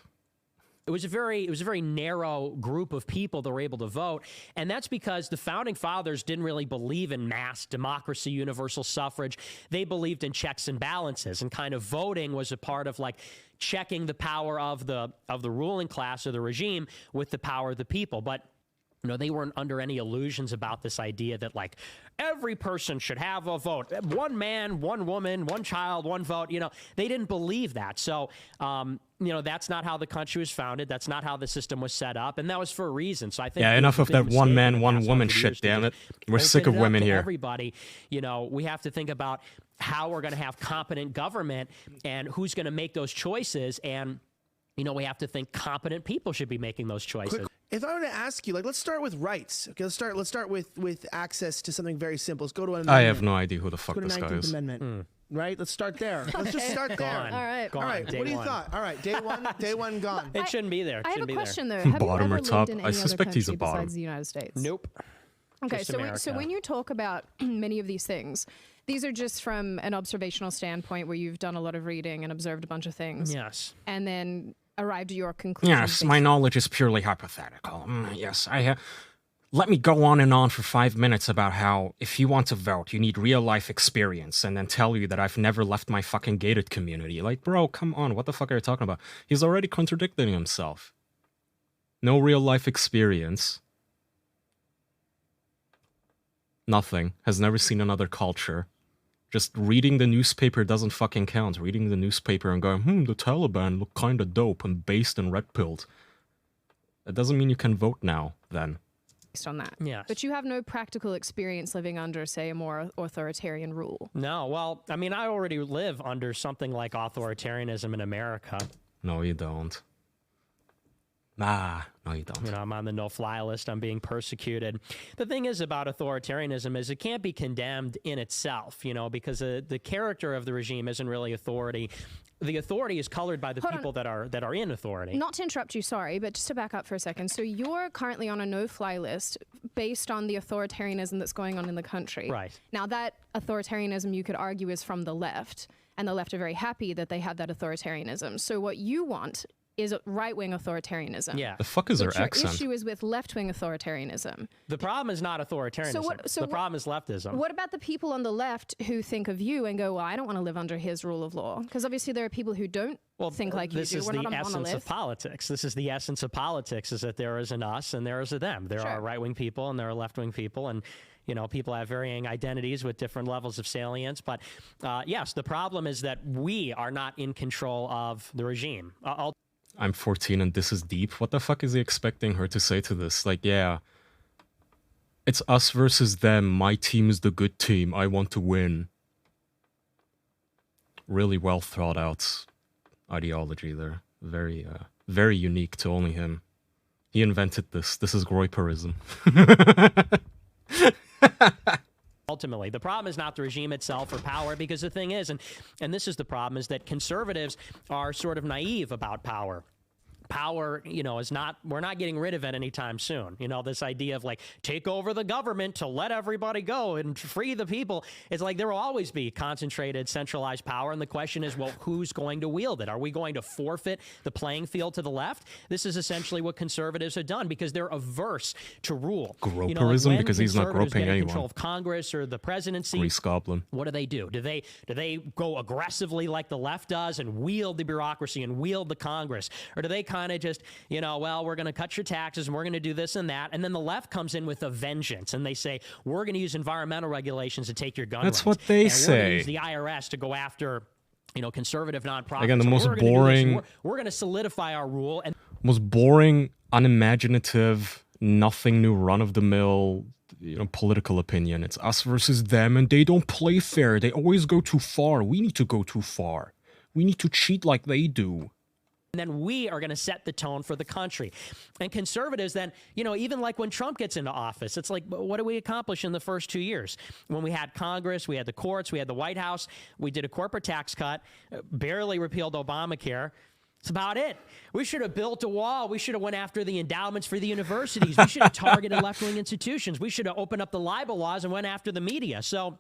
It was a very narrow group of people that were able to vote, and that's because the founding fathers didn't really believe in mass democracy, universal suffrage. They believed in checks and balances, and kind of voting was a part of like checking the power of the ruling class or the regime with the power of the people. But you know, they weren't under any illusions about this idea that like every person should have a vote. One man, one woman, one child, one vote. You know, they didn't believe that. So, you know, that's not how the country was founded. That's not how the system was set up. And that was for a reason. So I think... Yeah, enough of that one man, one woman shit, damn it. We're sick of women here. Everybody, you know, we have to think about how we're going to have competent government and who's going to make those choices. And, you know, we have to think competent people should be making those choices. If I were to ask you, like, let's start with rights. Okay, let's start with access to something very simple. Let's go to an amendment. I have no idea who the fuck this guy 19th is. Amendment. Right? Let's start there. Let's just start there. Gone. All right. Gone. All right. Day What do you one. thought? All right. Day one gone. It shouldn't be there. I have a Shouldn't be there. question though. Have you Bottom ever or top? lived in I any suspect other he's a country bottom. besides the United States? Nope. Okay, Just so America. when you talk about many of these things, these are just from an observational standpoint where you've done a lot of reading and observed a bunch of things. Yes. And then arrived at your conclusion. Yes, my knowledge is purely hypothetical. Yes, I have... Let me go on and on for 5 minutes about how, if you want to vote, you need real-life experience, and then tell you that I've never left my fucking gated community. Like, bro, come on, what the fuck are you talking about? He's already contradicting himself. No real-life experience. Nothing. Has never seen another culture. Just reading the newspaper doesn't fucking count. Reading the newspaper and going, the Taliban look kinda dope and based and red-pilled. That doesn't mean you can vote now, then. On that. Yes. But you have no practical experience living under, say, a more authoritarian rule. No, well, I mean, I already live under something like authoritarianism in America. No, you don't. Nah, no, you don't. You know, I'm on the no-fly list. I'm being persecuted. The thing is about authoritarianism is it can't be condemned in itself, you know, because the character of the regime isn't really authority. The authority is colored by the people that are in authority. Not to interrupt you, sorry, but just to back up for a second. So you're currently on a no-fly list based on the authoritarianism that's going on in the country. Right. Now, that authoritarianism, you could argue, is from the left, and the left are very happy that they have that authoritarianism. So what you want is right-wing authoritarianism. Yeah. The fuck is But her your accent? issue is with left-wing authoritarianism. The problem is not authoritarianism. The problem is leftism. What about the people on the left who think of you and go, well, I don't want to live under his rule of law? Because obviously there are people who don't think like you do. This is We're the not a essence monolith. of politics. This is the essence of politics, is that there is an us and there is a them. There are right-wing people and there are left-wing people, and you know, people have varying identities with different levels of salience. But yes, the problem is that we are not in control of the regime. I'm 14 and this is deep. What the fuck is he expecting her to say to this? Like, yeah, it's us versus them. My team is the good team. I want to win. Really well thought out ideology there. Very, very unique to only him. He invented this. This is Groyperism. Ultimately, the problem is not the regime itself or power, because the thing is, and this is the problem, is that conservatives are sort of naive about power. power, is not, we're not getting rid of it anytime soon. This idea of like, take over the government to let everybody go and free the people. It's like there will always be concentrated, centralized power. And the question is, well, who's going to wield it? Are we going to forfeit the playing field to the left? This is essentially what conservatives have done because they're averse to rule. Groperism, because he's not groping anyone. Control of Congress or the presidency. Reese Goblin. What do? Do they go aggressively like the left does and wield the bureaucracy and wield the Congress? Or do they kind of just, well, we're going to cut your taxes and we're going to do this and that. And then the left comes in with a vengeance and they say, we're going to use environmental regulations to take your gun rights. That's what they and say. We're going to use the IRS to go after, conservative nonprofits. Again, the most boring. We're going to solidify our rule. And most boring, unimaginative, nothing new, run-of-the-mill, political opinion. It's us versus them, and they don't play fair. They always go too far. We need to go too far. We need to cheat like they do. And then we are going to set the tone for the country. And conservatives then, even like when Trump gets into office, it's like, what did we accomplish in the first 2 years? When we had Congress, we had the courts, we had the White House, we did a corporate tax cut, barely repealed Obamacare. That's about it. We should have built a wall. We should have went after the endowments for the universities. We should have targeted left-wing institutions. We should have opened up the libel laws and went after the media. So,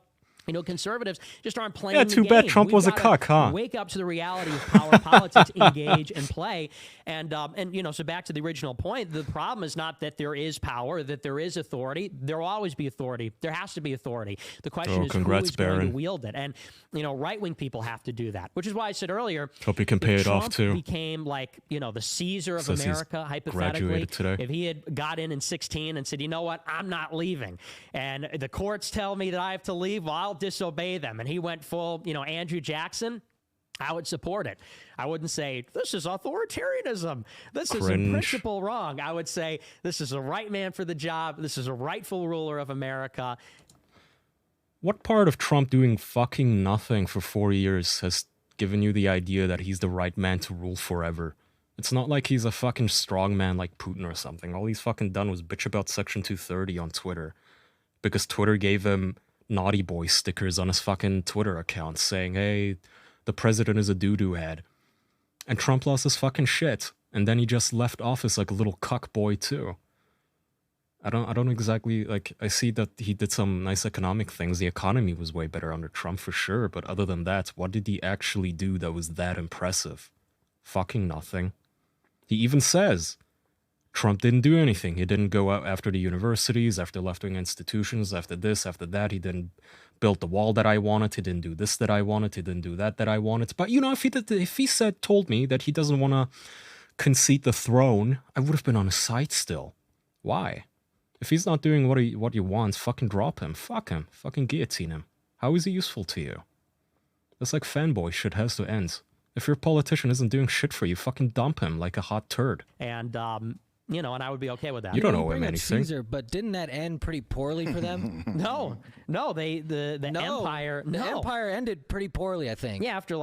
conservatives just aren't playing the game. Yeah, too bad Trump was a cuck, huh? Wake up to the reality of power politics, engage and play. And so back to the original point, the problem is not that there is power, that there is authority. There will always be authority. There has to be authority. The question is who is going to wield it. And, right-wing people have to do that, which is why I said earlier, hope he can pay it off, too. Became like, the Caesar of America, hypothetically. Today. If he had got in 16 and said, you know what, I'm not leaving. And the courts tell me that I have to leave, well, I'll disobey them. And he went full, Andrew Jackson. I would support it. I wouldn't say, this is authoritarianism. This is in principle wrong. I would say, this is a right man for the job. This is a rightful ruler of America. What part of Trump doing fucking nothing for 4 years has given you the idea that he's the right man to rule forever? It's not like he's a fucking strongman like Putin or something. All he's fucking done was bitch about Section 230 on Twitter. Because Twitter gave him naughty boy stickers on his fucking Twitter account saying, hey, the president is a doo-doo head. And Trump lost his fucking shit. And then he just left office like a little cuck boy too. I don't exactly, like, I see that he did some nice economic things. The economy was way better under Trump for sure. But other than that, what did he actually do that was that impressive? Fucking nothing. He even says Trump didn't do anything. He didn't go out after the universities, after left-wing institutions, after this, after that. He didn't build the wall that I wanted. He didn't do this that I wanted. He didn't do that I wanted. But, if he told me that he doesn't want to concede the throne, I would have been on his side still. Why? If he's not doing what he wants, fucking drop him. Fuck him. Fucking guillotine him. How is he useful to you? That's like fanboy shit has to end. If your politician isn't doing shit for you, fucking dump him like a hot turd. And, and I would be okay with that. You don't owe him anything. Caesar, but didn't that end pretty poorly for them? No, the empire. The empire ended pretty poorly, I think. Yeah, after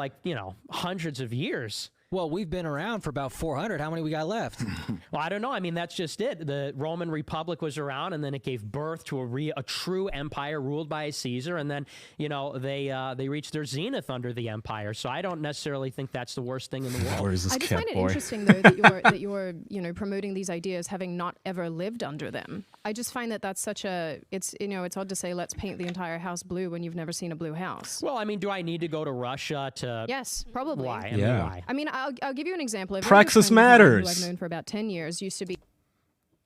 hundreds of years. Well, we've been around for about 400. How many we got left? Well, I don't know. I mean, that's just it. The Roman Republic was around, and then it gave birth to a true empire ruled by a Caesar, and then they reached their zenith under the empire. So I don't necessarily think that's the worst thing in the world. Where is this I just cat find it boy? interesting though that you're promoting these ideas having not ever lived under them. I just find that that's such a it's odd to say let's paint the entire house blue when you've never seen a blue house. Well, I mean, do I need to go to Russia to? Yes, probably. Why? Yeah. Why? I mean, I'll give you an example. Praxis matters. Who I've known for about 10 years used to be.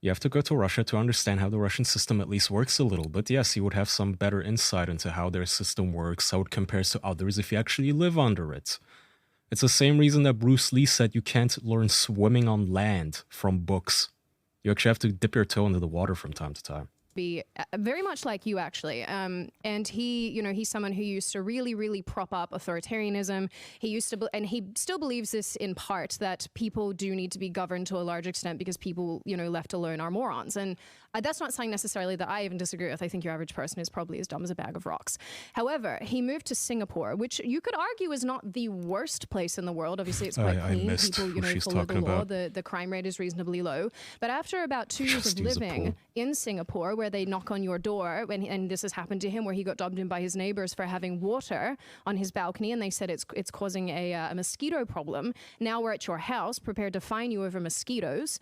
You have to go to Russia to understand how the Russian system at least works a little. But yes, you would have some better insight into how their system works, how it compares to others if you actually live under it. It's the same reason that Bruce Lee said you can't learn swimming on land from books. You actually have to dip your toe into the water from time to time. Be very much like you actually, and he's someone who used to really prop up authoritarianism. He used to, and he still believes this in part, that people do need to be governed to a large extent because people, left alone are morons. And that's not saying necessarily that I even disagree with. I think your average person is probably as dumb as a bag of rocks. However, he moved to Singapore, which you could argue is not the worst place in the world. Obviously, it's quite clean. People, follow the law. The crime rate is reasonably low. But after about 2 years of living in Singapore, where where they knock on your door, and this has happened to him, where he got dobbed in by his neighbors for having water on his balcony, and they said it's causing a mosquito problem. Now we're at your house, prepared to fine you over mosquitoes.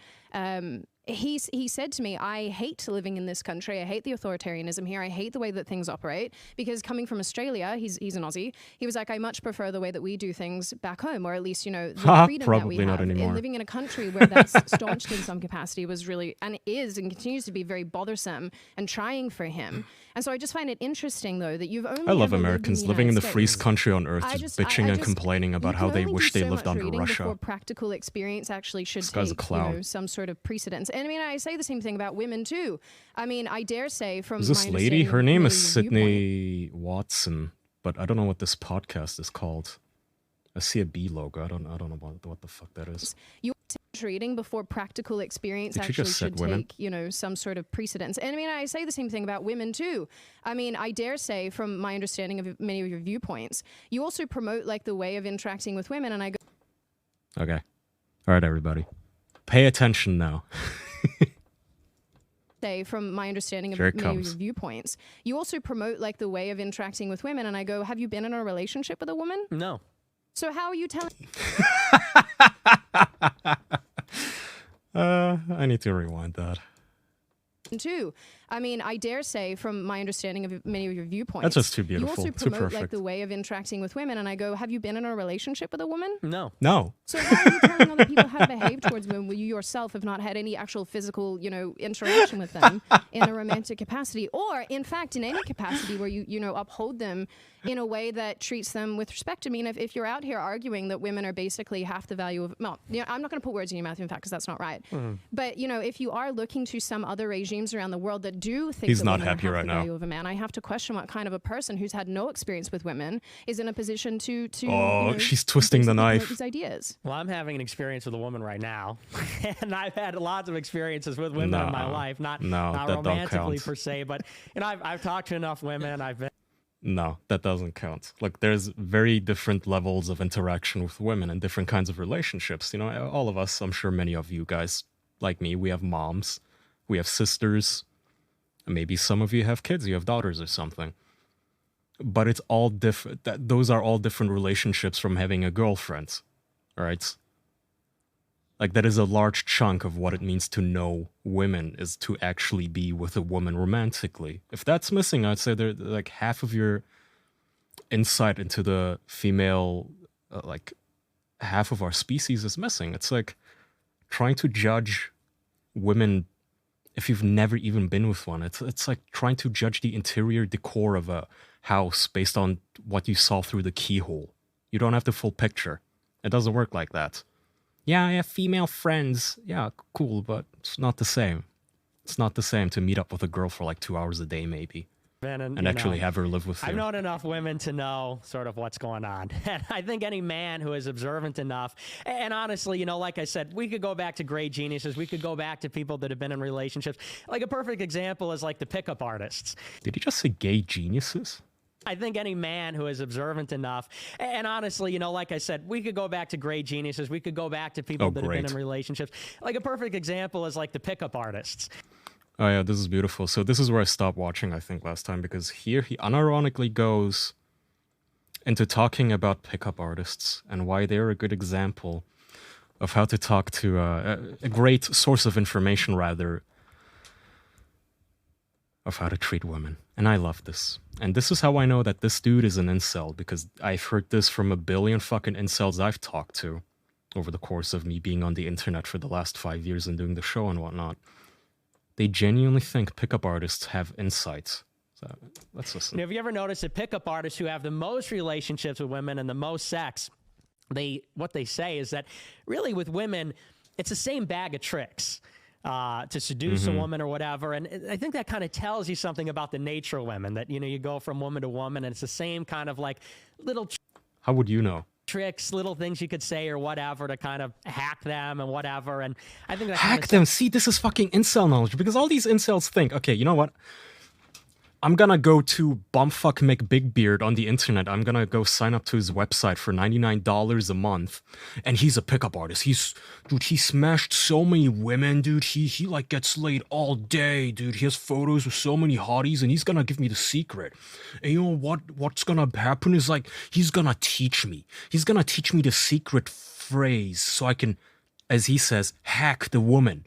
He said to me, I hate living in this country. I hate the authoritarianism here. I hate the way that things operate, because coming from Australia, he's an Aussie. He was like, I much prefer the way that we do things back home, or at least, the freedom that we have. And living in a country where that's staunched in some capacity was really, and is and continues to be, very bothersome and trying for him. And so I just find it interesting, though, that you've only I love Americans living in the freest country on earth, just bitching and complaining about how they wish they lived under Russia. Before practical experience actually should take some sort of precedence. And I mean, I say the same thing about women too. I mean, I dare say from is this lady? Her name is Sydney Watson, but I don't know what this podcast is called. I see a B logo. I don't know what the fuck that is. You're treating before practical experience actually should take, some sort of precedence. And I mean, I say the same thing about women too. I mean, I dare say from my understanding of many of your viewpoints, you also promote like the way of interacting with women, and I go. Okay. All right, everybody. Pay attention now. From my understanding of many of your viewpoints, you also promote like the way of interacting with women, and I go, have you been in a relationship with a woman? No. So how are you telling? I need to rewind that. Too. I mean, I dare say from my understanding of many of your viewpoints, that's just too beautiful, you also too promote perfect. like the way of interacting with women, and I go, have you been in a relationship with a woman? No. So how are you telling other people how to behave towards women when you yourself have not had any actual physical, interaction with them in a romantic capacity, or in fact in any capacity where you uphold them in a way that treats them with respect? I mean, if you're out here arguing that women are basically half the value of, well, I'm not going to put words in your mouth, in fact, because that's not right. But if you are looking to some other regimes around the world that do think he's that not women happy have right the now. value of a man, I have to question what kind of a person who's had no experience with women is in a position to she's twisting the knife. These ideas. Well, I'm having an experience with a woman right now, and I've had lots of experiences with women in my life, not romantically per se, but I've talked to enough women. I've been. No, that doesn't count. Look, there's very different levels of interaction with women and different kinds of relationships. All of us, I'm sure many of you guys, like me, we have moms, we have sisters, maybe some of you have kids, you have daughters or something. But it's all different. Those are all different relationships from having a girlfriend, right? Like, that is a large chunk of what it means to know women, is to actually be with a woman romantically. If that's missing, I'd say like half of your insight into the female, half of our species is missing. It's like trying to judge women if you've never even been with one. It's like trying to judge the interior decor of a house based on what you saw through the keyhole. You don't have the full picture. It doesn't work like that. Yeah, I have female friends. Yeah, cool, but it's not the same. It's not the same to meet up with a girl for like 2 hours a day, maybe. And actually have her live with you. I've known enough women to know sort of what's going on. And I think any man who is observant enough, and honestly, like I said, we could go back to great geniuses. We could go back to people that have been in relationships. Like a perfect example is like the pickup artists. Did he just say gay geniuses? I think any man who is observant enough, and honestly, like I said, we could go back to great geniuses. We could go back to people that have been in relationships. Like a perfect example is like the pickup artists. Oh yeah, this is beautiful. So this is where I stopped watching, I think, last time, because here he unironically goes into talking about pickup artists and why they're a good example of how to talk to a great source of information, rather, of how to treat women. And I love this. And this is how I know that this dude is an incel, because I've heard this from a billion fucking incels I've talked to over the course of me being on the internet for the last 5 years and doing the show and whatnot. They genuinely think pickup artists have insights. So let's listen. Have you ever noticed that pickup artists who have the most relationships with women and the most sex, what they say is that really with women, it's the same bag of tricks. To seduce a woman or whatever. And I think that kind of tells you something about the nature of women, that, you go from woman to woman and it's the same kind of like little... How would you know? Tricks, little things you could say or whatever to kind of hack them and whatever. And I think that hack them. See, this is fucking incel knowledge, because all these incels think, okay, you know what? I'm gonna go to Bumfuck McBigbeard on the internet. I'm gonna go sign up to his website for $99 a month. And he's a pickup artist. Dude, he smashed so many women, dude. He like gets laid all day, dude. He has photos with so many hotties, and he's gonna give me the secret. And you know what's gonna happen is like, he's gonna teach me. He's gonna teach me the secret phrase so I can, as he says, hack the woman.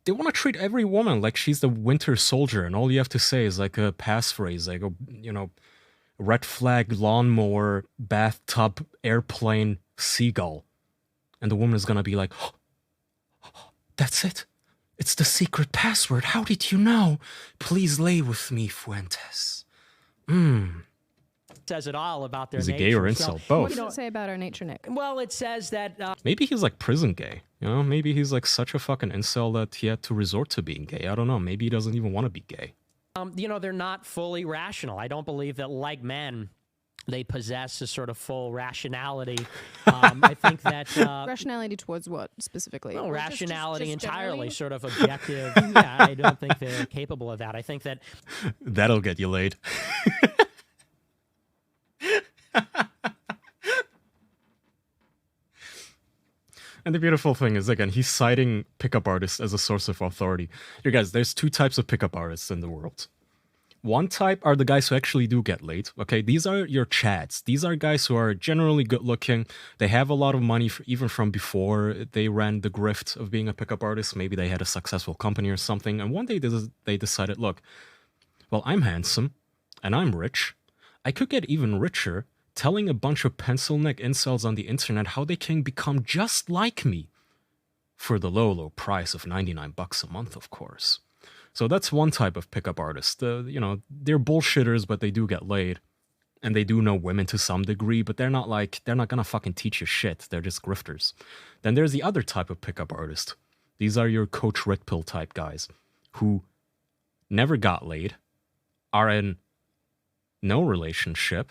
They want to treat every woman like she's the Winter Soldier, and all you have to say is like a passphrase, like, you know, red flag, lawnmower, bathtub, airplane, seagull. And the woman is going to be like, oh, that's it. It's the secret password. How did you know? Please lay with me, Fuentes. Says it all about their Is he nature. gay or incel? Both. What does it say about our nature, Nick? Well, it says that... Maybe he's like prison gay. You know, maybe he's like such a fucking incel that he had to resort to being gay. I don't know. Maybe he doesn't even want to be gay. you know, they're not fully rational. I don't believe that, like men, they possess a sort of full rationality. I think that... rationality towards what, specifically? Well, rationality just entirely, generally? sort of objective. Yeah, I don't think they're capable of that. I think that... That'll get you laid. And the beautiful thing is, again, he's citing pickup artists as a source of authority. Here, guys, there's two types of pickup artists in the world. One type are the guys who actually do get laid. Okay, these are your chads. These are guys who are generally good looking. They have a lot of money, even from before they ran the grift of being a pickup artist. Maybe they had a successful company or something. And one day they decided, look, well, I'm handsome and I'm rich. I could get even richer telling a bunch of pencil neck incels on the internet how they can become just like me for the low, low price of $99 a month, of course. So that's one type of pickup artist. You know, they're bullshitters, but they do get laid. And they do know women to some degree, but they're not gonna fucking teach you shit. They're just grifters. Then there's the other type of pickup artist. These are your Coach Red Pill type guys who never got laid, are in no relationship.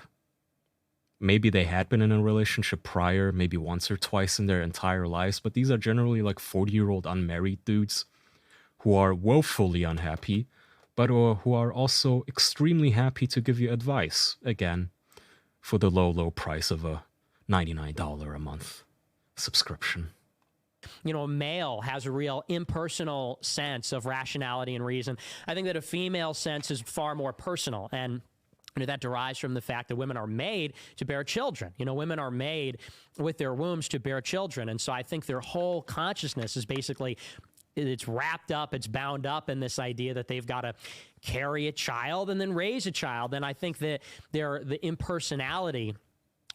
Maybe they had been in a relationship prior, maybe once or twice in their entire lives, but these are generally like 40-year-old unmarried dudes who are woefully unhappy, but who are also extremely happy to give you advice, again, for the low, low price of a $99 a month subscription. You know, a male has a real impersonal sense of rationality and reason. I think that a female sense is far more personal, and you know, that derives from the fact that women are made to bear children. You know, women are made with their wombs to bear children. And so I think their whole consciousness is basically, it's wrapped up, it's bound up in this idea that they've got to carry a child and then raise a child. And I think that the impersonality,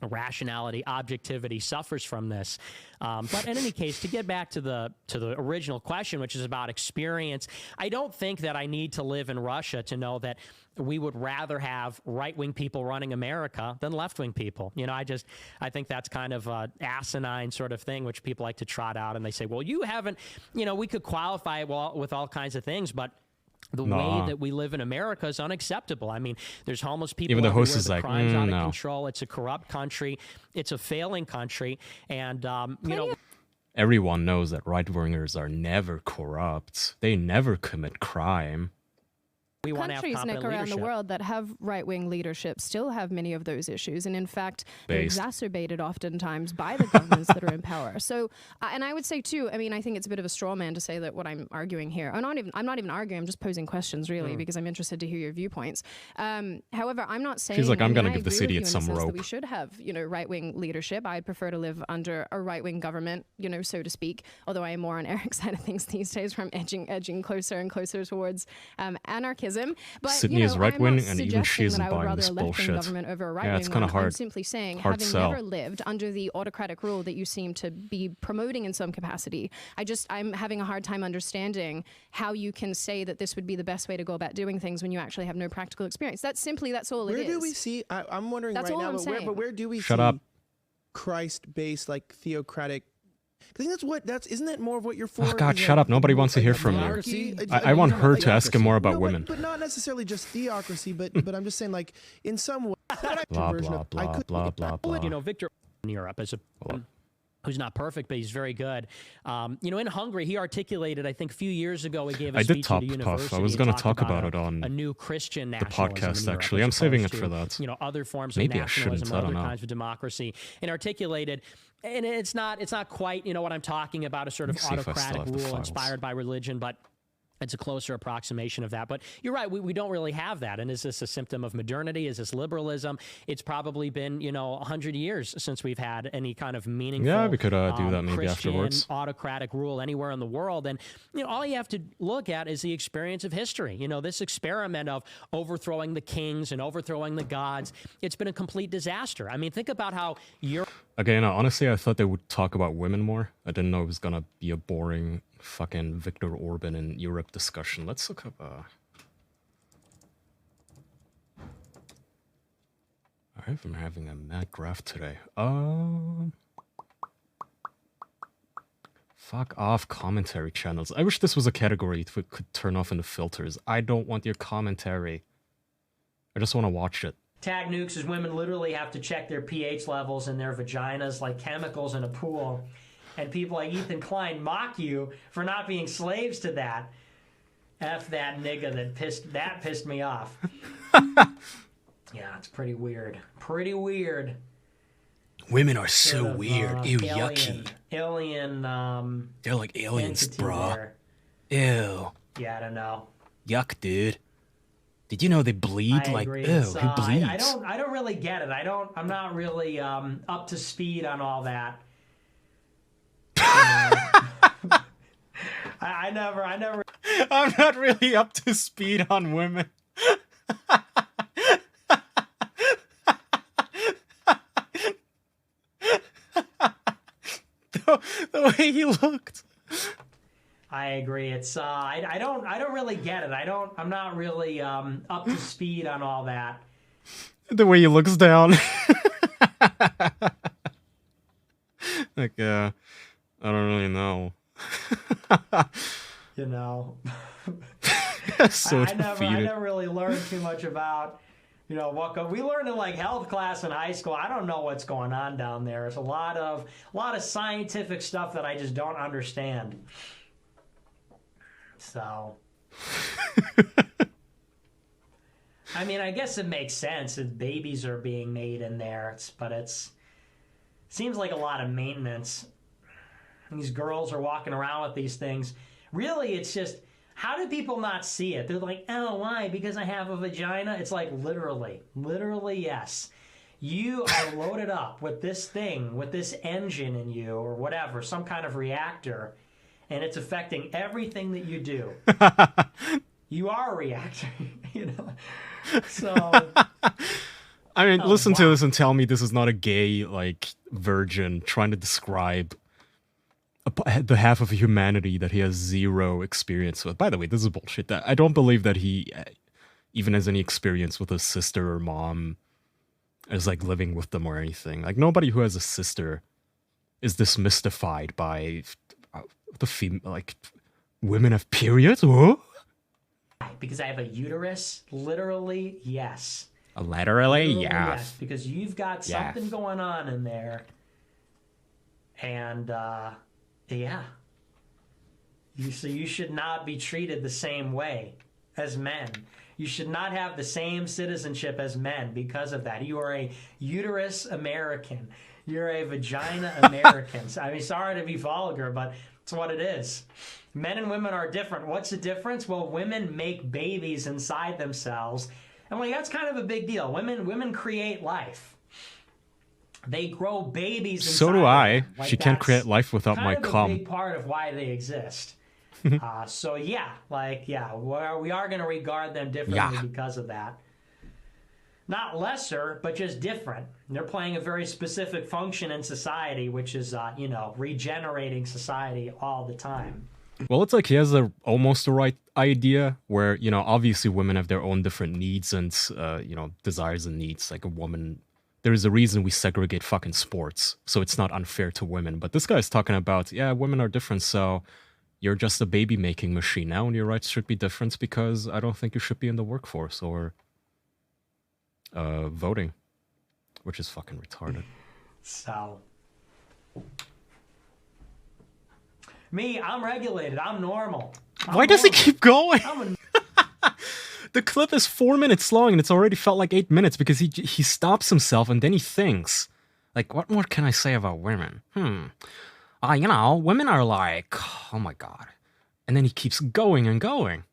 rationality, objectivity suffers from this. But in any case, to get back to the original question, which is about experience, I don't think that I need to live in Russia to know that we would rather have right-wing people running America than left-wing people. You know, I think that's kind of an asinine sort of thing, which people like to trot out, and they say, well, you haven't, you know, we could qualify it with all kinds of things, but the way that we live in America is unacceptable. I mean, there's homeless people. Even the host is the like, crime's out of no. control. It's a corrupt country. It's a failing country. And, you know, Everyone knows that right-wingers are never corrupt. They never commit crime. we want to have Countries, competent Nick, around leadership. the world that have right-wing leadership still have many of those issues, and in fact, they're exacerbated oftentimes by the governments that are in power. So, and I would say too, I mean, I think it's a bit of a straw man to say that what I'm arguing here, I'm not even arguing, I'm just posing questions really because I'm interested to hear your viewpoints. However, I'm not saying. She's like, I'm gonna give this this idiot some rope. That we should have, you know, right-wing leadership. I'd prefer to live under a right-wing government, you know, so to speak. Although I am more on Eric's side of things these days, where I'm edging closer and closer towards anarchism. But Sydney is right-wing, and even she isn't that I would buying rather this a left-wing bullshit. government over a Yeah, right-wing it's kind of one. hard. I'm simply saying, Hard having sell. never lived under the autocratic rule that you seem to be promoting in some capacity, I'm having a hard time understanding how you can say that this would be the best way to go about doing things when you actually have no practical experience. That's all it is. Where do we see? I'm wondering That's right all now, I'm but saying. where do we Shut see up. Christ-based, like theocratic? I think isn't that more of what you're for? Oh, God, is shut like up. Nobody wants to hear from you. monarchy? I want her to Theocracy. ask him more about No, women. but not necessarily just theocracy, but I'm just saying, like, in some way, Blah, blah, blah, blah, blah, blah. You know, Victor in Europe as a who's not perfect, but he's very good. You know, in Hungary, he articulated, I think a few years ago, he gave a I did speech top at a puff. university. I was going to talk about it on a new Christian the nationalism podcast, in Europe, actually. as I'm saving it opposed for to, that. you know, other forms Maybe of I shouldn't. nationalism I or don't other know. kinds of democracy, and articulated. And it's not quite, you know, what I'm talking about, a sort of Let me see if I still autocratic have the rule files. inspired by religion, but it's a closer approximation of that. But you're right, we don't really have that. And is this a symptom of modernity? Is this liberalism? It's probably been, you know, 100 years since we've had any kind of meaningful Yeah, we could do that maybe Christian afterwards. autocratic rule anywhere in the world. And, you know, all you have to look at is the experience of history. You know, this experiment of overthrowing the kings and overthrowing the gods, it's been a complete disaster. I mean, think about how Europe... Again, honestly, I thought they would talk about women more. I didn't know it was gonna be a boring fucking Viktor Orban in Europe discussion. Let's look up. I've been having a mad graph today. Fuck off, commentary channels. I wish this was a category if it could turn off in the filters. I don't want your commentary. I just want to watch it. Tag nukes is women literally have to check their pH levels in their vaginas like chemicals in a pool. And people like Ethan Klein mock you for not being slaves to that. F that nigga that pissed me off. Yeah, it's pretty weird. Pretty weird. Women are Sort so of, weird. Ew, alien, yucky. Alien, They're like aliens, entity bruh. there. Ew. Yeah, I don't know. Yuck, dude. Did you know they bleed? I Like, agree. ew, It's, who bleeds? I don't really get it. I'm not really up to speed on all that. I never. I'm not really up to speed on women. the way he looked. I agree. It's I don't really get it. I'm not really up to speed on all that. The way he looks down. Like, I don't really know. You know. So I defeated. never really learned too much about, you know, we learned in like health class in high school. I don't know what's going on down there. It's a lot of scientific stuff that I just don't understand. So, I mean, I guess it makes sense that babies are being made in there, but it seems like a lot of maintenance. These girls are walking around with these things. Really, it's just, how do people not see it? They're like, oh, why? Because I have a vagina? It's like, literally, yes. You are loaded up with this thing, with this engine in you, or whatever, some kind of reactor, and it's affecting everything that you do. You are a reactor, you know? So... I mean, listen to this and tell me this is not a gay, like, virgin trying to describe the half of humanity that he has zero experience with. By the way, this is bullshit. I don't believe that he even has any experience with a sister or mom as, like, living with them or anything. Like, nobody who has a sister is this mystified by like, women have periods? What? Because I have a uterus? Literally, yes. Literally, yeah. Yes, because you've got something going on in there. And, yeah. So you should not be treated the same way as men. You should not have the same citizenship as men because of that. You are a uterus American. You're a vagina American. I mean, sorry to be vulgar, but it's what it is. Men and women are different. What's the difference? Well, women make babies inside themselves. And like, that's kind of a big deal. Women create life. They grow babies inside So do I. them. Like, She can't that's create life without my kind of cum. a big part of why they exist. So yeah, we are going to regard them differently because of that. Not lesser, but just different. They're playing a very specific function in society, which is, regenerating society all the time. Well, it's like he has almost the right idea where, obviously women have their own different needs and, desires and needs. Like a woman, there is a reason we segregate fucking sports, so it's not unfair to women. But this guy's talking about, women are different, so you're just a baby-making machine now, and your rights should be different because I don't think you should be in the workforce or voting, which is fucking retarded. So, Me, I'm regulated. I'm normal. Why does it keep going? I'm The clip is 4 minutes long and it's already felt like 8 minutes because he stops himself and then he thinks, like, what more can I say about women? You know, women are like, oh my God. And then he keeps going and going.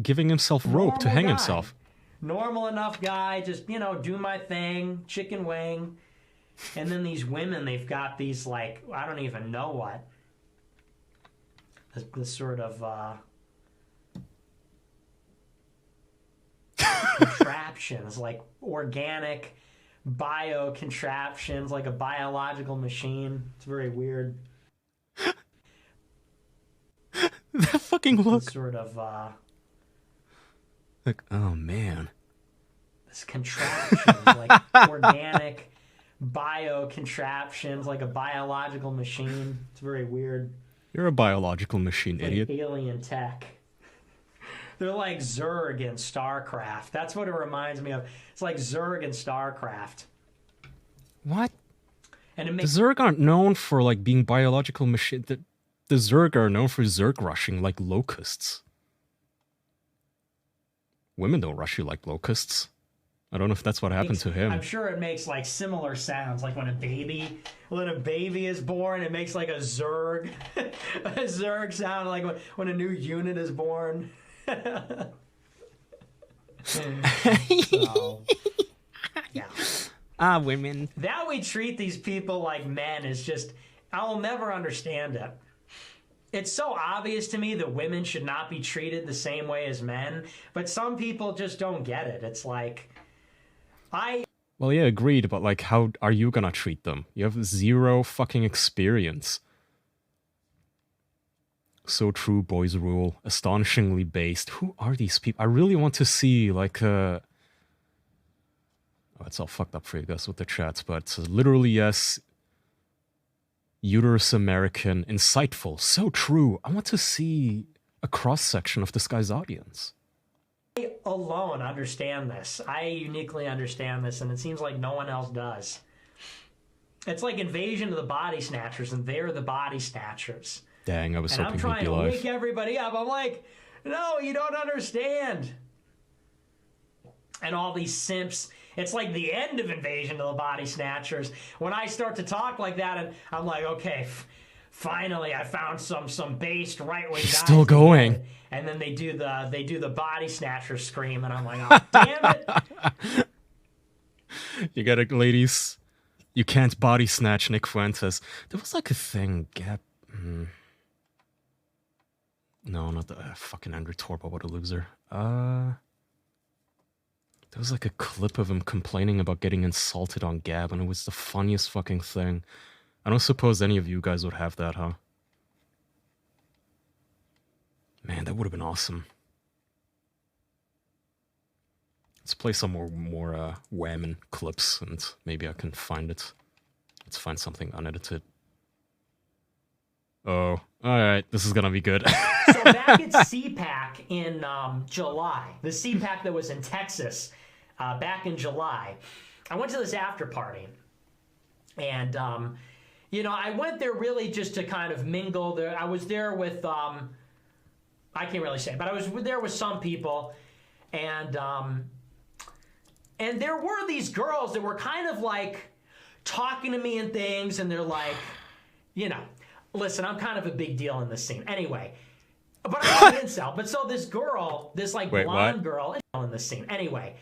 Giving himself rope to hang himself. Normal enough guy, just, you know, do my thing, chicken wing. And then these women, they've got these, like, I don't even know what. This sort of contraptions, like organic bio contraptions, like a biological machine. It's very weird. That fucking look. This sort of like, oh man. This contraptions, like organic bio contraptions, like a biological machine. It's very weird. You're a biological machine, like idiot. Alien tech. They're like Zerg in StarCraft. That's what it reminds me of. It's like Zerg in StarCraft. What? And it The makes Zerg aren't known for like being biological machine. The Zerg are known for Zerg rushing like locusts. Women don't rush you like locusts. I don't know if that's what happened to him. I'm sure it makes like similar sounds, like when a baby is born, it makes like a Zerg, a Zerg sound, like when a new unit is born. So, yeah. Women. That we treat these people like men is just, I will never understand it. It's so obvious to me that women should not be treated the same way as men, but some people just don't get it. It's like, Well, yeah, agreed, but like, how are you gonna treat them? You have zero fucking experience. So true, boys rule. Astonishingly based. Who are these people? I really want to see, like, Oh, it's all fucked up for you guys with the chats, but literally, yes. Uterus American, insightful, so true. I want to see a cross-section of this guy's audience. I alone understand this. I uniquely understand this, and it seems like no one else does. It's like Invasion of the Body Snatchers, and they're the Body Snatchers. Dang, I was hoping I'm he'd trying be to alive. wake everybody up. I'm like, no, you don't understand. And all these simps. It's like the end of Invasion of the Body Snatchers. When I start to talk like that, and I'm like, okay, finally, I found some based right wing. He's still going. And then they do the Body Snatcher scream, and I'm like, oh damn it! You get it, ladies. You can't body snatch Nick Fuentes. There was like a thing, Gap. No, not the fucking Andrew Torba. What a loser. There was like a clip of him complaining about getting insulted on Gab, and it was the funniest fucking thing. I don't suppose any of you guys would have that, huh? Man, that would have been awesome. Let's play some more Whammon clips, and maybe I can find it. Let's find something unedited. Oh, alright, this is gonna be good. So back at CPAC in July, the CPAC that was in Texas, back in July, I went to this after party, and you know, I went there really just to kind of mingle. I was there with I can't really say, but I was there with some people, and there were these girls that were kind of like talking to me and things, and they're like, you know, listen, I'm kind of a big deal in this scene. Anyway, but I'm an incel. But so this girl, this like blonde girl in this scene. Anyway,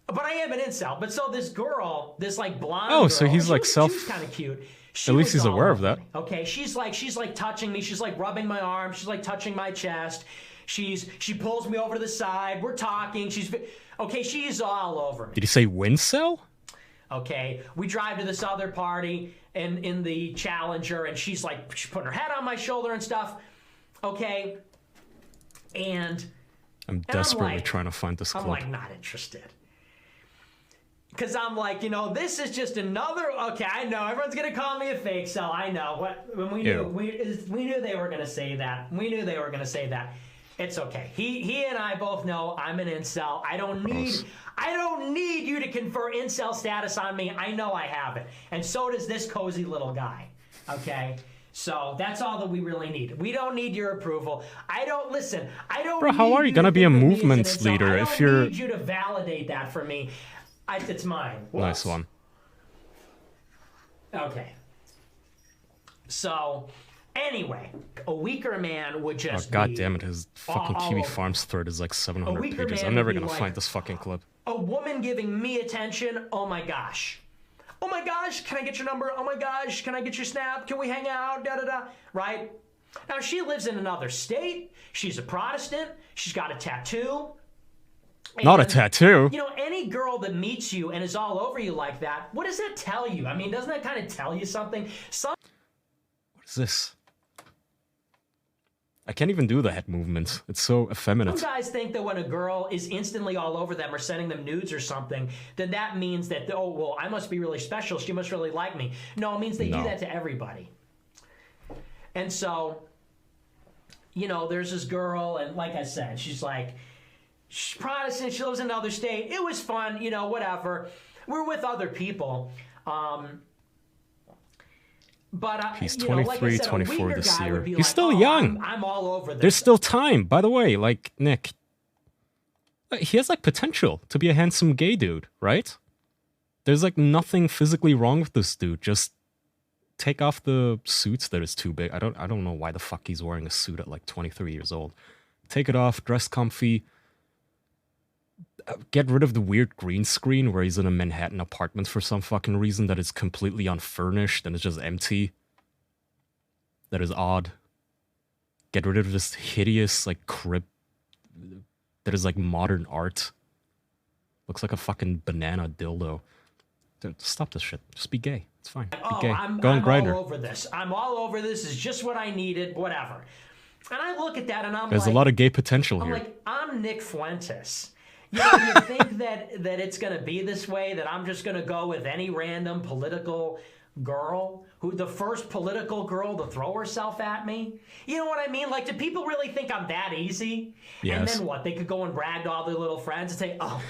but I am an incel. But so this girl, this like blonde girl. Oh, so he's like she was kind of cute. At least he's aware of that. Okay, she's like touching me. She's like rubbing my arm. She's like touching my chest. She pulls me over to the side. We're talking. She's all over me. Did he say Wincel? Okay, we drive to this other party and in the Challenger, and she's putting her head on my shoulder and stuff. Okay, and I'm desperately trying to find this clip. I'm like not interested. Because I'm like, you know, this is just another. Okay, I know everyone's gonna call me a fake cell. I know. When we knew they were gonna say that. We knew they were gonna say that. It's okay. He and I both know I'm an incel. I don't need you to confer incel status on me. I know I have it, and so does this cozy little guy. Okay, So that's all that we really need. We don't need your approval. I don't listen. I don't. Bro, how are you gonna be a movement leader if you're? I don't need you to validate that for me. It's mine. Whoops. Nice one. Okay. So, anyway, a weaker man would just. Oh, God damn it! His fucking Kiwi Farms thread is like 700 pages. I'm never gonna find this fucking clip. A woman giving me attention. Oh my gosh. Oh my gosh, can I get your number? Oh my gosh, can I get your snap? Can we hang out? Da da da. Right? Now she lives in another state. She's a Protestant. She's got a tattoo. Not a tattoo. You know, any girl that meets you and is all over you like that, what does that tell you? I mean, doesn't that kind of tell you something? What is this? I can't even do the head movement. It's so effeminate. Some guys think that when a girl is instantly all over them or sending them nudes or something, then that means that, oh, well, I must be really special. She must really like me. No, it means they do that to everybody. And so, you know, there's this girl, and like I said, she's Protestant, she lives in another state. It was fun, you know, whatever. We're with other people. But he's 23, 24 this year. He's still oh, young. I'm all over this. There's still time. By the way, like, Nick, he has, like, potential to be a handsome gay dude, right? There's, like, nothing physically wrong with this dude. Just take off the suits that is too big. I don't know why the fuck he's wearing a suit at, like, 23 years old. Take it off, dress comfy. Get rid of the weird green screen where he's in a Manhattan apartment for some fucking reason that is completely unfurnished and it's just empty. That is odd. Get rid of this hideous, like, crib that is, like, modern art. Looks like a fucking banana dildo. Dude, stop this shit. Just be gay. It's fine. Be gay. Go on Grindr. I'm all over this. I'm all over this. It's just what I needed. Whatever. And I look at that and I'm There's a lot of gay potential here. I'm like, I'm Nick Fuentes. You know, you think that it's going to be this way, that I'm just going to go with any random political girl, the first political girl to throw herself at me? You know what I mean? Like, do people really think I'm that easy? Yes. And then what? They could go and brag to all their little friends and say, oh,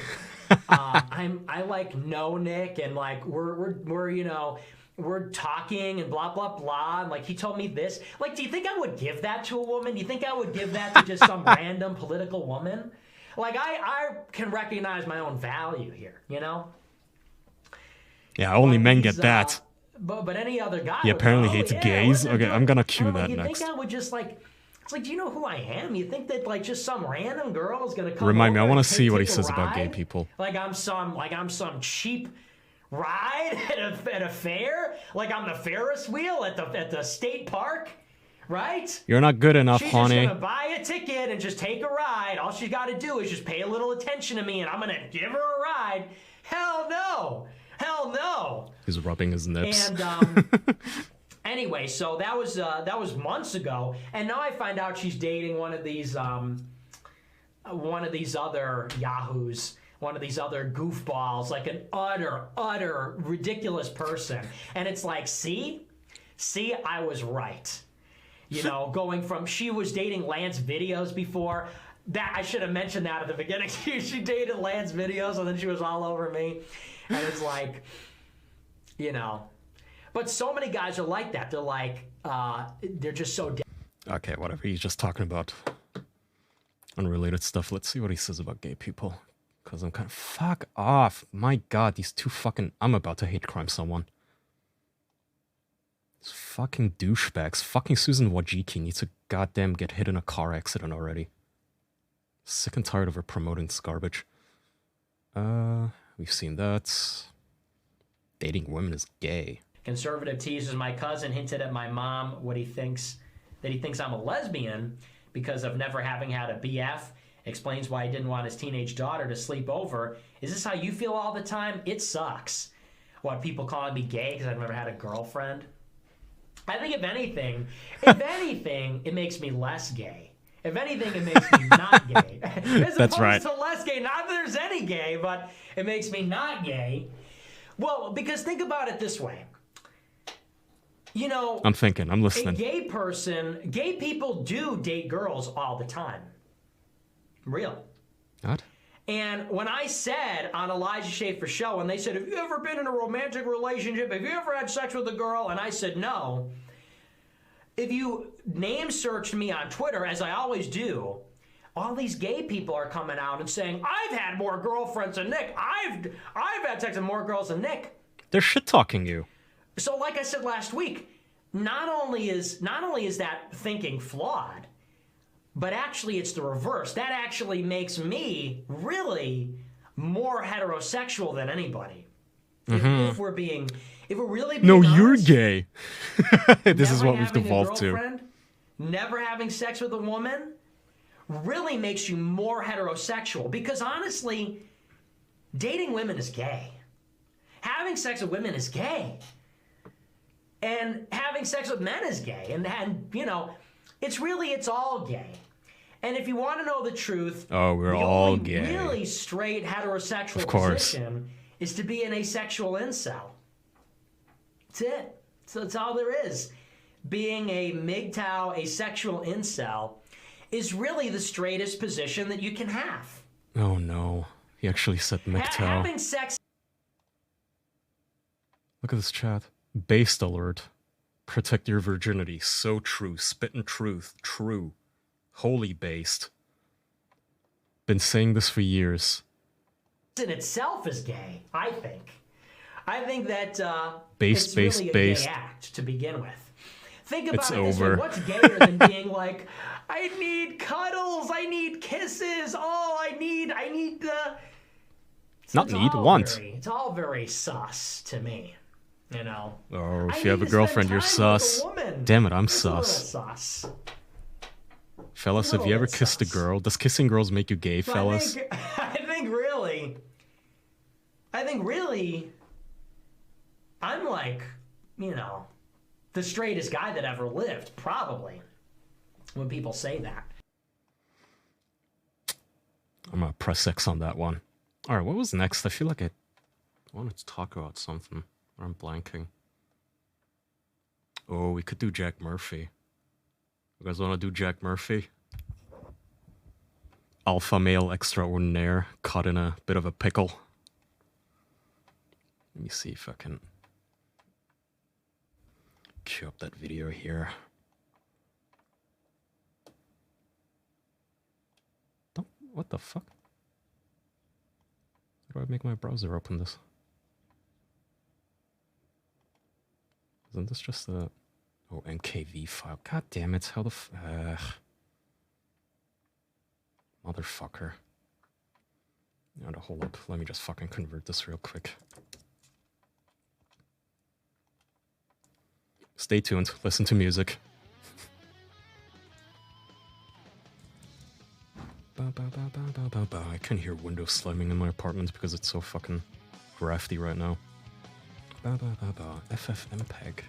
I like know Nick, and like we're you know, we're talking and blah blah blah, and like he told me this. Like, do you think I would give that to a woman? Do you think I would give that to just some random political woman? Like, I can recognize my own value here, you know? Yeah, only men get that. But any other guy He apparently hates gays? Okay, I'm gonna cue that you next. think I would just, like... It's like, do you know who I am? You think that, like, just some random girl is gonna come Remind me, I want to to see what he says about gay people. Like I'm some cheap ride at a fair? Like I'm the Ferris wheel at the state park? Right? You're not good enough, She's honey. just gonna buy a ticket and just take a ride. All she's got to do is just pay a little attention to me, and I'm gonna give her a ride. Hell no! Hell no! He's rubbing his nips. And anyway, so that was months ago, and now I find out she's dating one of these other yahoos. One of these other goofballs, like an utter ridiculous person. And it's like, see, I was right. You know, going from, she was dating Lance Videos before. That I should have mentioned that at the beginning. She dated Lance Videos, and then she was all over me. And it's like, you know. But so many guys are like that. They're like, they're just so... Okay, whatever. He's just talking about unrelated stuff. Let's see what he says about gay people. Because I'm kind of... Fuck off. My God, these two fucking... I'm about to hate crime someone. Fucking douchebags. Fucking Susan Wojcicki needs to goddamn get hit in a car accident already. Sick and tired of her promoting this garbage. We've seen that. Dating women is gay. Conservative teases my cousin hinted at my mom that he thinks I'm a lesbian because of never having had a BF. Explains why he didn't want his teenage daughter to sleep over. Is this how you feel all the time? It sucks. What, people calling me gay because I've never had a girlfriend? I think if anything, it makes me less gay. If anything, it makes me not gay. As That's opposed right. to less gay. Not that there's any gay, but it makes me not gay. Well, because think about it this way. You know, I'm thinking. I'm listening. Gay people do date girls all the time. Real. What? And when I said on Elijah Schaefer's show, and they said, have you ever been in a romantic relationship? Have you ever had sex with a girl? And I said no. if you name searched me on Twitter, as I always do, all these gay people are coming out and saying, I've had more girlfriends than Nick. I've had sex with more girls than Nick. They're shit-talking you. So like I said last week, not only is that thinking flawed, but actually it's the reverse. That actually makes me really more heterosexual than anybody. If we're really being No, honest, you're gay. This is never what we've having a devolved to. girlfriend, never having sex with a woman really makes you more heterosexual, because honestly, dating women is gay. Having sex with women is gay. And having sex with men is gay. And you know, it's all gay. And if you want to know the truth, we're all the gay. only really straight heterosexual Of course. position is to be an asexual incel. That's it. So that's all there is. Being a MGTOW asexual incel is really the straightest position that you can have. Oh no. He actually said MGTOW. Having sex. Look at this chat. Based alert. Protect your virginity. So true. Spittin' truth. True. Holy based. Been saying this for years. In itself is gay, I think. I think that Based, it's based, really a based. gay act to begin with. Think about It's it this way. over. What's gayer than being like, I need cuddles, I need kisses, I need the... Not need, want. It's all very sus to me, you know. Oh, I if you have need a to girlfriend, spend you're time with a sus. woman. Damn it, I'm It's a little sus. sus. Fellas, have you little ever bit kissed a sus. girl? Does kissing girls make you gay, So fellas? I think really, I'm like, you know, the straightest guy that ever lived, probably, when people say that. I'm gonna press X on that one. Alright, what was next? I feel like I wanted to talk about something. I'm blanking. Oh, we could do Jack Murphy. You guys want to do Jack Murphy? Alpha male extraordinaire, caught in a bit of a pickle. Let me see if I can cue up that video here. Don't, what the fuck? How do I make my browser open this? Isn't this just a... Oh, MKV file. God damn it, how the motherfucker. Now to hold up, let me just fucking convert this real quick. Stay tuned, listen to music. I can hear windows slamming in my apartment because it's so fucking drafty right now. FFmpeg.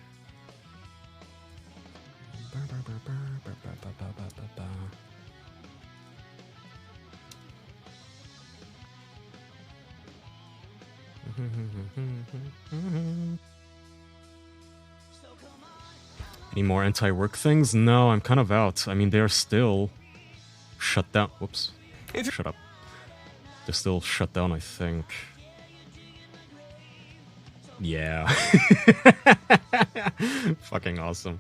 Any more anti-work things? No, I'm kind of out. I mean, they're still shut down. Whoops. Shut up. They're still shut down, I think. Yeah. Fucking awesome.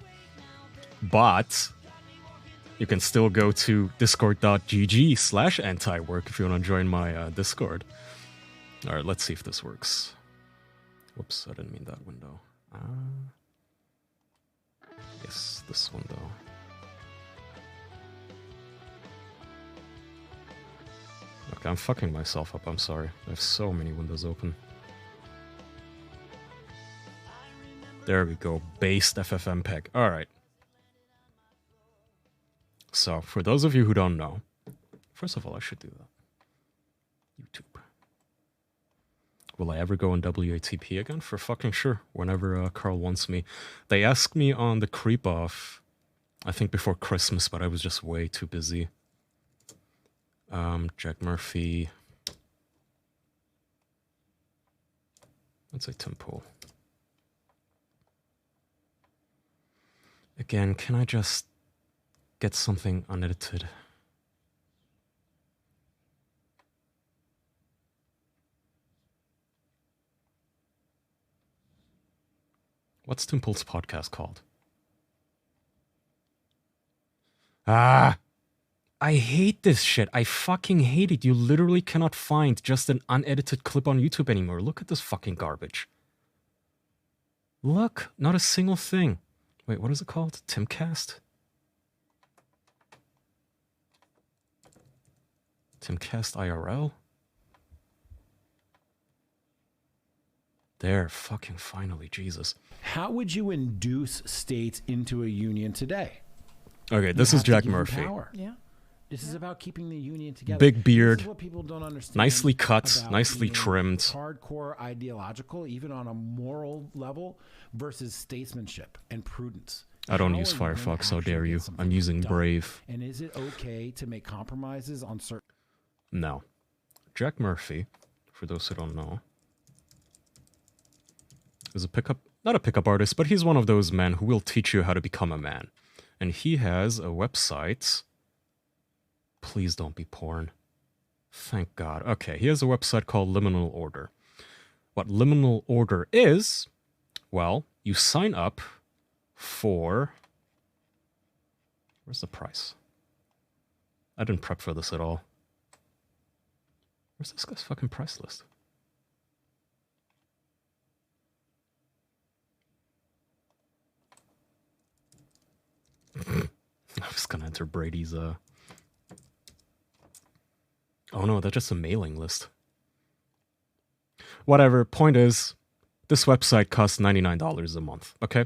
But you can still go to discord.gg/antiwork if you want to join my Discord. Alright, let's see if this works. Whoops, I didn't mean that window. Yes, this window. Okay, I'm fucking myself up, I'm sorry. I have so many windows open. There we go, based FFmpeg. Alright. So, for those of you who don't know, first of all, I should do that. YouTube. Will I ever go on WATP again? For fucking sure, whenever Carl wants me. They asked me on the Creep Off, I think before Christmas, but I was just way too busy. Jack Murphy. Let's say Tim Pool. Again, can I just get something unedited? What's Tim Pool's podcast called? Ah, I hate this shit. I fucking hate it. You literally cannot find just an unedited clip on YouTube anymore. Look at this fucking garbage. Look, not a single thing. Wait, what is it called? Timcast? Timcast IRL? There, fucking finally, Jesus. How would you induce states into a union today? Okay, this is Jack Murphy. Yeah. This is about keeping the union together. Big beard, This is what people don't understand nicely cut, about nicely being trimmed. hardcore ideological, even on a moral level, versus statesmanship and prudence. I don't How use are you gonna Firefox, how actually dare get you. something I'm using done? Brave. And is it okay to make compromises on certain... No. Jack Murphy, for those who don't know, is a pickup, not a pickup artist, but he's one of those men who will teach you how to become a man. And he has a website. Please don't be porn. Thank God. Okay, he has a website called Liminal Order. What Liminal Order is, well, you sign up for... Where's the price? I didn't prep for this at all. Where's this guy's fucking price list? I was gonna enter Brady's, Oh no, that's just a mailing list. Whatever, point is, this website costs $99 a month, okay?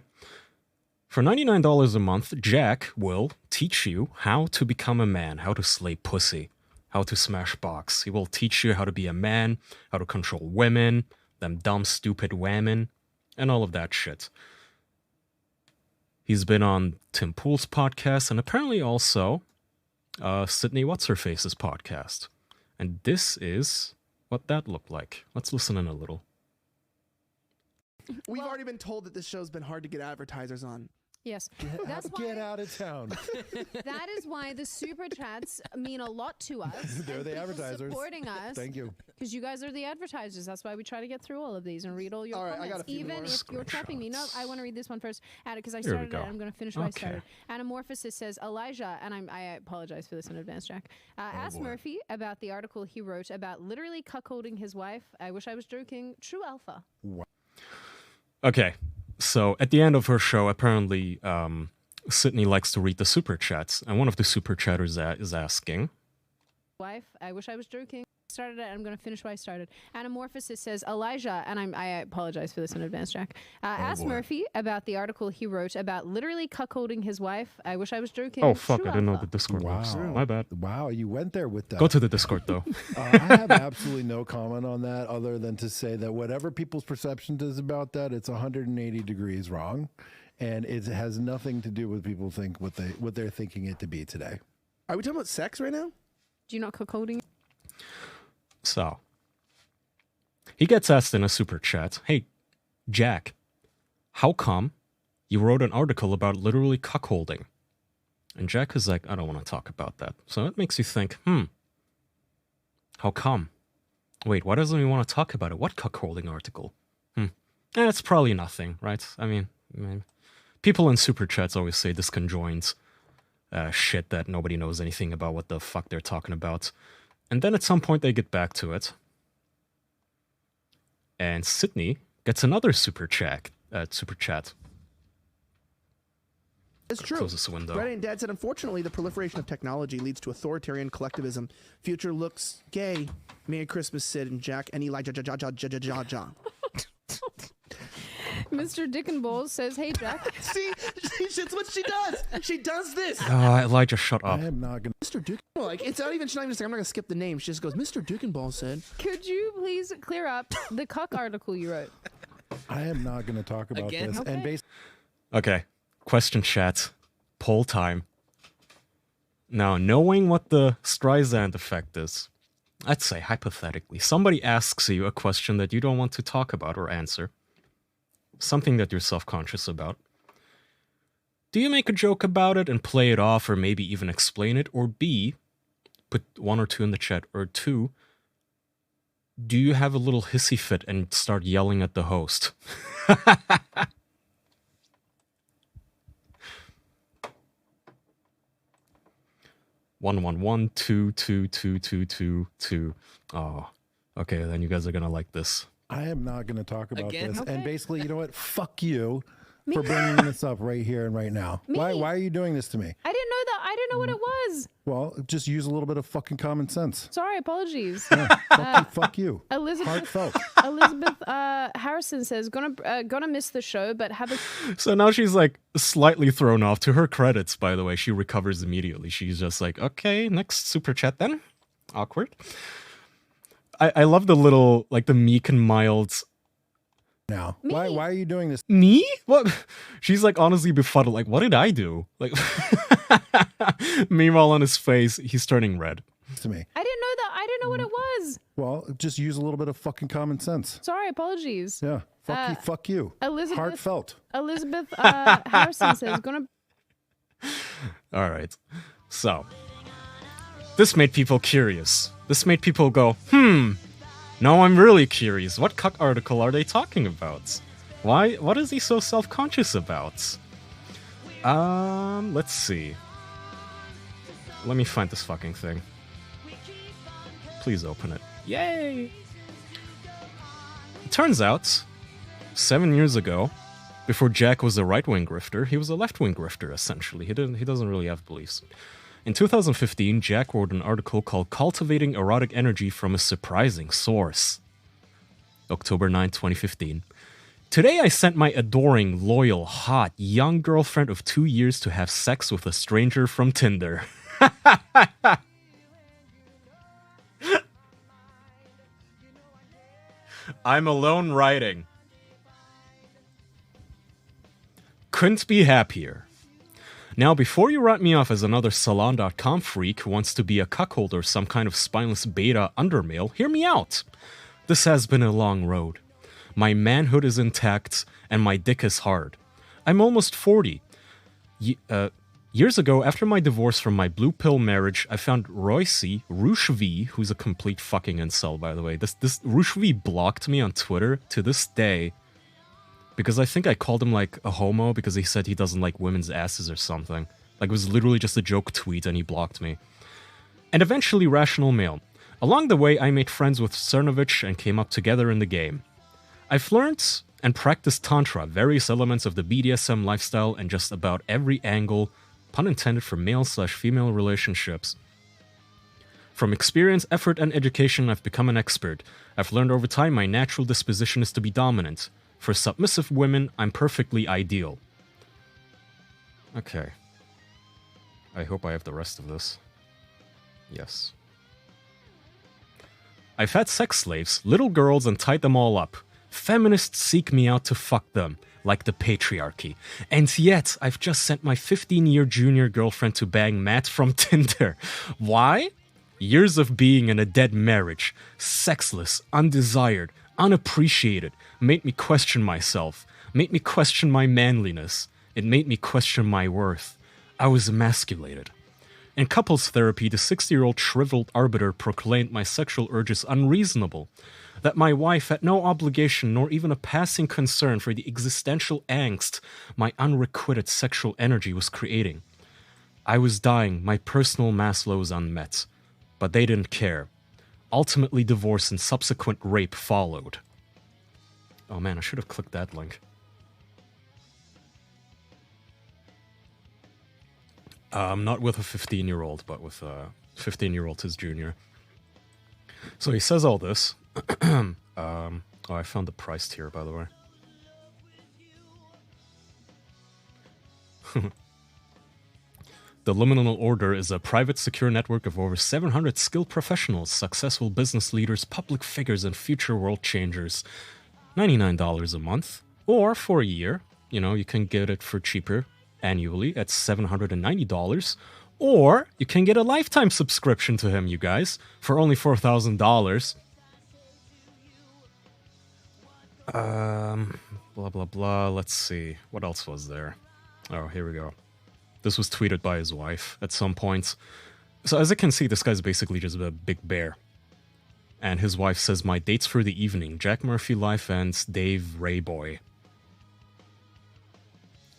For $99 a month, Jack will teach you how to become a man, how to slay pussy, how to smash box. He will teach you how to be a man, how to control women, them dumb, stupid women, and all of that shit. He's been on Tim Pool's podcast and apparently also Sydney What's-Her-Face's podcast. And this is what that looked like. Let's listen in a little. We've already been told that this show's been hard to get advertisers on. Yes. Get out of town. That is why the super chats mean a lot to us. They're and the people advertisers. supporting us. Thank you. Because you guys are the advertisers. That's why we try to get through all of these and read all your All right, I comments. got a few Even more. if you're trapping me. No, I want to read this one first. Because I Here we started it. go. I'm going to finish what I Okay. started. Anamorphosis says, Elijah, and I apologize for this in advance, Jack, asked Murphy about the article he wrote about literally cuckolding his wife. I wish I was joking. True alpha. Okay, so at the end of her show, apparently Sydney likes to read the super chats, and one of the super chatters is asking, Wife, I wish I was joking. Started it. I'm going to finish what I started. Anamorphosis says, Elijah, and I apologize for this in advance, Jack, asked Murphy about the article he wrote about literally cuckolding his wife. I wish I was joking. oh fuck, True I didn't know alpha. the Discord works. Wow. My bad. Wow, you went there with that. Go to the Discord though. I have absolutely no comment on that other than to say that whatever people's perception is about that, it's 180 degrees wrong. And it has nothing to do with people think what they're thinking it to be today. Are we talking about sex right now? Do you not cuckolding? So, he gets asked in a super chat, hey, Jack, how come you wrote an article about literally cuckolding? And Jack is like, I don't want to talk about that. So it makes you think, how come? Wait, why doesn't he want to talk about it? What cuckolding article? It's probably nothing, right? I mean, people in super chats always say this conjoins shit that nobody knows anything about what the fuck they're talking about. And then at some point they get back to it. And Sydney gets another super chat. It's true. Close this window. Reddit and Dad said, unfortunately, the proliferation of technology leads to authoritarian collectivism. Future looks gay. Merry Christmas, Sid and Jack and Elijah. Mr. Dickenballs says, hey, Jack. See, it's what she does. She does this. Elijah, shut up. I am not going Mr. Duke. Like, it's not even, she's not even saying, I'm not going to skip the name. She just goes, Mr. Dukenball said. Could you please clear up the cuck article you wrote? I am not going to talk about Again? this. Okay. And based Okay, question chat. Poll time. Now, knowing what the Streisand effect is, let's say, hypothetically, somebody asks you a question that you don't want to talk about or answer. Something that you're self-conscious about. Do you make a joke about it and play it off or maybe even explain it? Or B, put 1 or 2 in the chat, or 2, do you have a little hissy fit and start yelling at the host? 111222222. Oh, okay. Then you guys are gonna like this. I am not going to talk about Again? this. Okay. And basically, you know what? Fuck you for bringing this up right here and right now. Why are you doing this to me? I didn't know that. I didn't know what it was. Well, just use a little bit of fucking common sense. Sorry, apologies. Fuck you. Elizabeth Harrison says, gonna miss the show, but have a So now she's like slightly thrown off. To her credits, by the way, she recovers immediately. She's just like, okay, next super chat then. Awkward. I love the little, like the meek and mild. Now, why are you doing this Me? What? She's like honestly befuddled. Like, what did I do? Like, meanwhile on his face, he's turning red. to me? I didn't know that. I didn't know what it was. Well, just use a little bit of fucking common sense. Sorry, apologies. Yeah. Fuck you. Heartfelt. Elizabeth Harrison says, gonna. All right. So, this made people curious. This made people go, now I'm really curious. What cuck article are they talking about? Why? What is he so self-conscious about? Let's see. Let me find this fucking thing. Please open it. Yay! It turns out, 7 years ago, before Jack was a right-wing grifter, he was a left-wing grifter, essentially. He doesn't really have beliefs. In 2015, Jack wrote an article called Cultivating Erotic Energy from a Surprising Source. October 9, 2015. Today I sent my adoring, loyal, hot, young girlfriend of 2 years to have sex with a stranger from Tinder. I'm alone writing. Couldn't be happier. Now, before you write me off as another Salon.com freak who wants to be a cuckold or some kind of spineless beta undermale, hear me out. This has been a long road. My manhood is intact, and my dick is hard. I'm almost 40. Years ago, after my divorce from my blue pill marriage, I found Rushvi, who's a complete fucking incel, by the way. This Rushvi blocked me on Twitter to this day. Because I think I called him like a homo because he said he doesn't like women's asses or something. Like it was literally just a joke tweet and he blocked me. And eventually Rational Male. Along the way I made friends with Cernovich and came up together in the game. I've learned and practiced Tantra, various elements of the BDSM lifestyle and just about every angle, pun intended, for male/female relationships. From experience, effort, and education I've become an expert. I've learned over time my natural disposition is to be dominant. For submissive women, I'm perfectly ideal. Okay. I hope I have the rest of this. Yes. I've had sex slaves, little girls, and tied them all up. Feminists seek me out to fuck them, like the patriarchy. And yet, I've just sent my 15-year junior girlfriend to bang Matt from Tinder. Why? Years of being in a dead marriage, sexless, undesired, unappreciated, made me question myself, made me question my manliness. It made me question my worth. I was emasculated. In couples therapy, the 60-year-old shriveled arbiter proclaimed my sexual urges unreasonable, that my wife had no obligation nor even a passing concern for the existential angst my unrequited sexual energy was creating. I was dying, my personal Maslow's unmet, but they didn't care. Ultimately, divorce and subsequent rape followed. Oh man, I should have clicked that link. Not with a 15-year-old, but with a 15-year-old, his junior. So he says all this. Oh, I found the price tier, by the way. The Liminal Order is a private, secure network of over 700 skilled professionals, successful business leaders, public figures, and future world changers. $99 a month, or for a year. You know, you can get it for cheaper annually at $790, or you can get a lifetime subscription to him, you guys, for only $4,000. Blah, blah, blah. Let's see. What else was there? Oh, here we go. This was tweeted by his wife at some point. So as you can see, this guy's basically just a big bear. And his wife says, my dates for the evening, Jack Murphy Life and Dave Rayboy.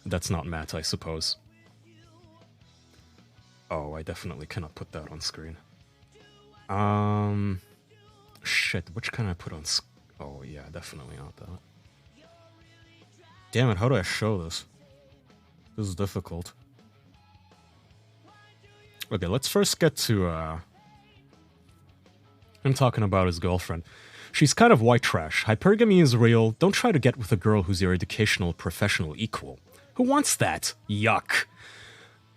That's not Matt, I suppose. Oh, I definitely cannot put that on screen. Shit, which can I put on oh yeah, definitely not that. Damn it, how do I show this? This is difficult. Okay, let's first get to, him talking about his girlfriend. She's kind of white trash. Hypergamy is real. Don't try to get with a girl who's your educational professional equal. Who wants that? Yuck.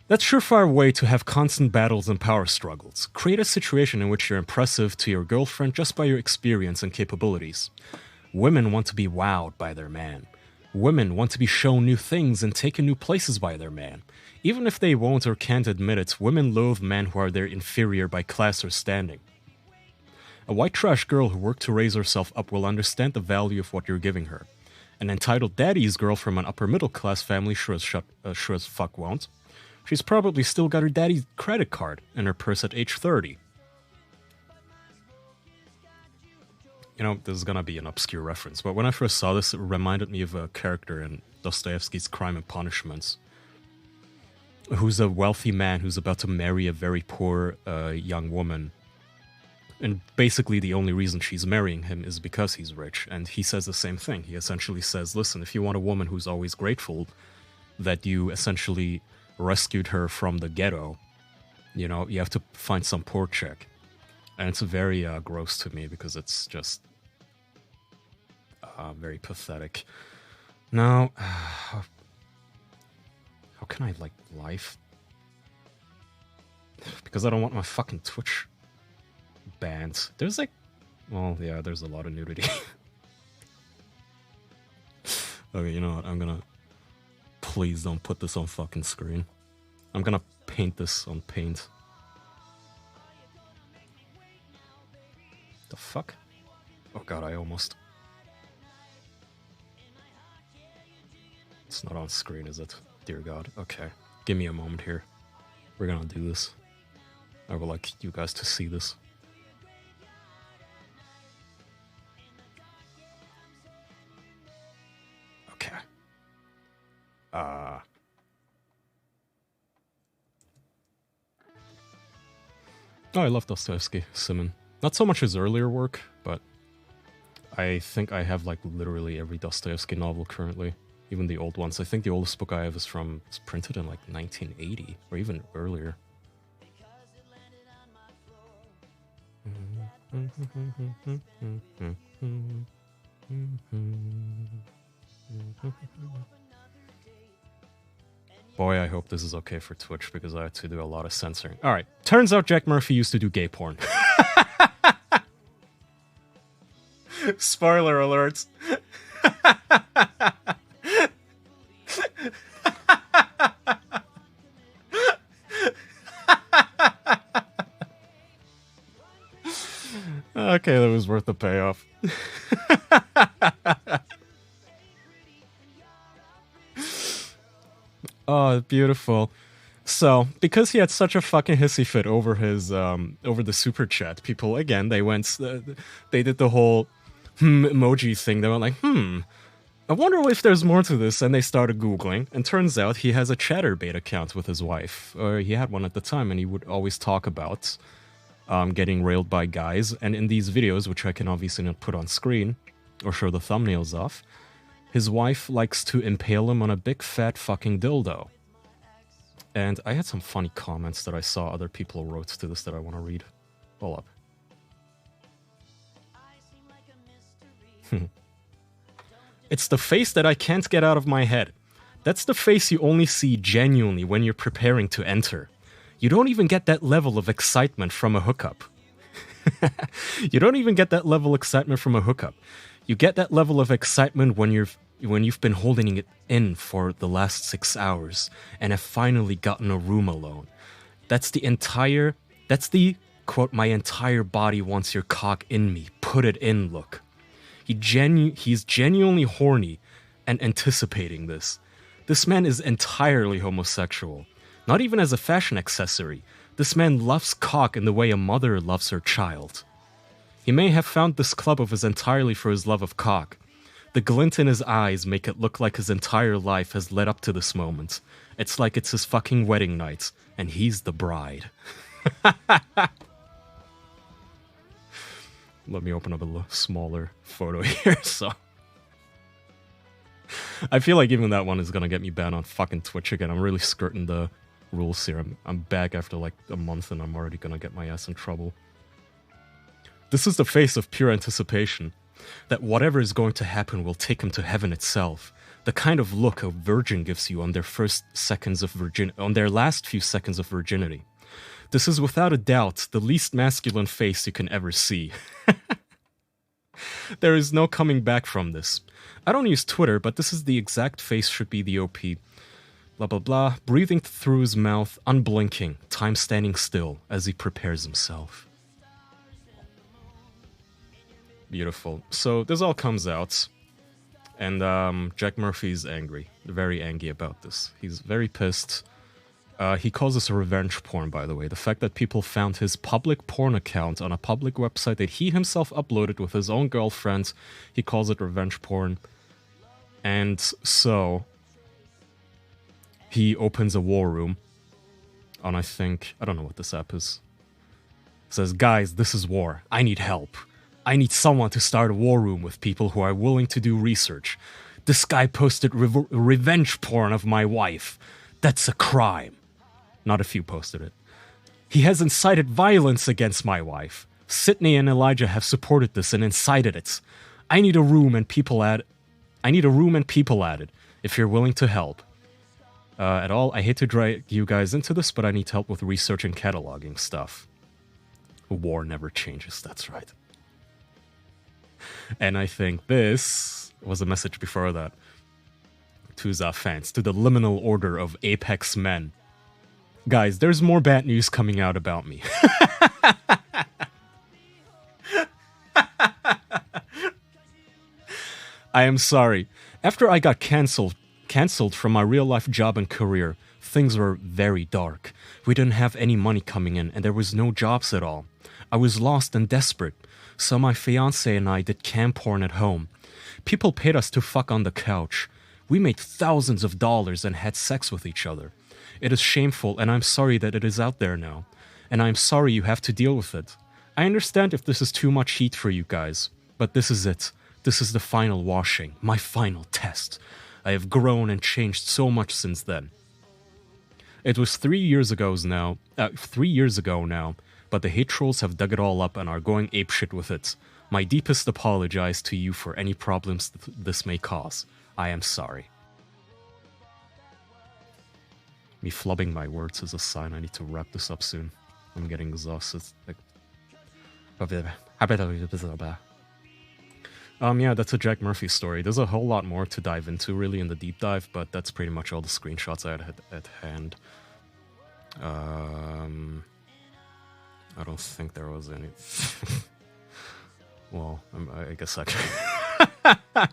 That's surefire way to have constant battles and power struggles. Create a situation in which you're impressive to your girlfriend just by your experience and capabilities. Women want to be wowed by their man. Women want to be shown new things and taken new places by their man. Even if they won't or can't admit it, women loathe men who are their inferior by class or standing. A white trash girl who worked to raise herself up will understand the value of what you're giving her. An entitled daddy's girl from an upper middle class family sure as fuck won't. She's probably still got her daddy's credit card in her purse at age 30. You know, this is gonna be an obscure reference, but when I first saw this, it reminded me of a character in Dostoevsky's Crime and Punishments, who's a wealthy man who's about to marry a very poor young woman. And basically the only reason she's marrying him is because he's rich. And he says the same thing. He essentially says, listen, if you want a woman who's always grateful that you essentially rescued her from the ghetto, you know, you have to find some poor chick. And it's very gross to me because it's just very pathetic. Now, how can I, like, live? Because I don't want my fucking Twitch banned. There's, like, well, yeah, there's a lot of nudity. Okay, you know what? I'm gonna... Please don't put this on fucking screen. I'm gonna paint this on Paint. The fuck? Oh god, I almost... It's not on screen, is it? Dear god. Okay. Give me a moment here. We're gonna do this. I would like you guys to see this. Okay. Oh, I love Dostoevsky, Simon. Not so much his earlier work, but I think I have, like, literally every Dostoevsky novel currently. Even the old ones. I think the oldest book I have is it's printed in, like, 1980, or even earlier. Boy, I hope this is okay for Twitch, because I had to do a lot of censoring. Alright, turns out Jack Murphy used to do gay porn. Spoiler alerts. Okay, that was worth the payoff. Oh, beautiful. So, because he had such a fucking hissy fit over his, over the super chat, people, again, they went, they did the whole emoji thing. They were like, I wonder if there's more to this, and they started Googling, and turns out he has a Chatterbait account with his wife. He had one at the time, and he would always talk about getting railed by guys, and in these videos, which I can obviously not put on screen, or show the thumbnails of, his wife likes to impale him on a big fat fucking dildo. And I had some funny comments that I saw other people wrote to this that I want to read. Hold up. It's the face that I can't get out of my head. That's the face you only see genuinely when you're preparing to enter. You don't even get that level of excitement from a hookup. You don't even get that level of excitement from a hookup. You get that level of excitement when you've been holding it in for the last 6 hours and have finally gotten a room alone. That's the, quote, my entire body wants your cock in me, put it in look. He's genuinely horny and anticipating this. This man is entirely homosexual. Not even as a fashion accessory. This man loves cock in the way a mother loves her child. He may have found this club of his entirely for his love of cock. The glint in his eyes make it look like his entire life has led up to this moment. It's like it's his fucking wedding night, and he's the bride. Let me open up a little smaller photo here, so... I feel like even that one is gonna get me banned on fucking Twitch again. I'm really skirting the rules here. I'm back after like a month and I'm already gonna get my ass in trouble. This is the face of pure anticipation. That whatever is going to happen will take him to heaven itself. The kind of look a virgin gives you on their on their last few seconds of virginity. This is without a doubt the least masculine face you can ever see. There is no coming back from this. I don't use Twitter, but this is the exact face should be the OP. Blah blah blah, breathing through his mouth, unblinking, time standing still as he prepares himself. Beautiful. So this all comes out, and Jack Murphy's angry, very angry about this. He's very pissed. He calls this a revenge porn, by the way. The fact that people found his public porn account on a public website that he himself uploaded with his own girlfriend, he calls it revenge porn. And so he opens a war room on, I don't know what this app is. Says, guys, this is war. I need help. I need someone to start a war room with people who are willing to do research. This guy posted revenge porn of my wife. That's a crime. Not a few posted it. He has incited violence against my wife. Sydney and Elijah have supported this and incited it. I need a room and people added. If you're willing to help. At all, I hate to drag you guys into this, but I need help with research and cataloging stuff. War never changes, that's right. And I think this was a message before that. To the fans, to the liminal order of Apex men. Guys, there's more bad news coming out about me. I am sorry. After I got cancelled from my real-life job and career, things were very dark. We didn't have any money coming in, and there was no jobs at all. I was lost and desperate, so my fiancé and I did cam porn at home. People paid us to fuck on the couch. We made thousands of dollars and had sex with each other. It is shameful, and I'm sorry that it is out there now. And I'm sorry you have to deal with it. I understand if this is too much heat for you guys, but this is it. This is the final washing, my final test. I have grown and changed so much since then. It was 3 years ago now, but the hate trolls have dug it all up and are going apeshit with it. My deepest apologies to you for any problems this may cause. I am sorry. Me flubbing my words is a sign I need to wrap this up soon. I'm getting exhausted. Yeah, that's a Jack Murphy story. There's a whole lot more to dive into, really, in the deep dive, but that's pretty much all the screenshots I had at hand. I don't think there was any... Well, I guess I can...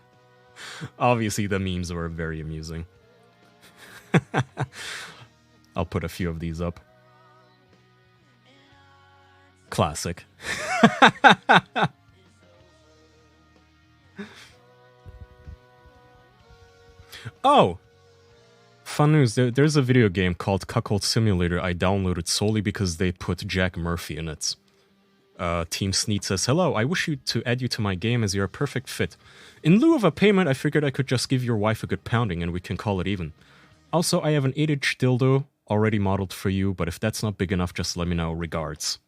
Obviously, the memes were very amusing. I'll put a few of these up. Classic. Oh! Fun news, there's a video game called Cuckold Simulator I downloaded solely because they put Jack Murphy in it. Team Sneed says, hello, I wish to add you to my game as you're a perfect fit. In lieu of a payment, I figured I could just give your wife a good pounding and we can call it even. Also, I have an 8-inch dildo already modeled for you, but if that's not big enough, just let me know. Regards.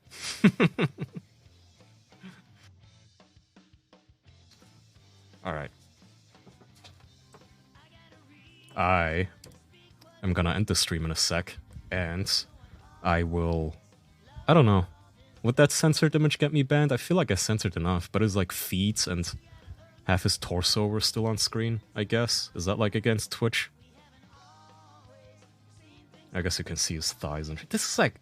Alright. I am gonna end the stream in a sec, and I will... I don't know. Would that censored image get me banned? I feel like I censored enough, but it's like feet and half his torso were still on screen, I guess. Is that like against Twitch? I guess you can see his thighs and... This is like...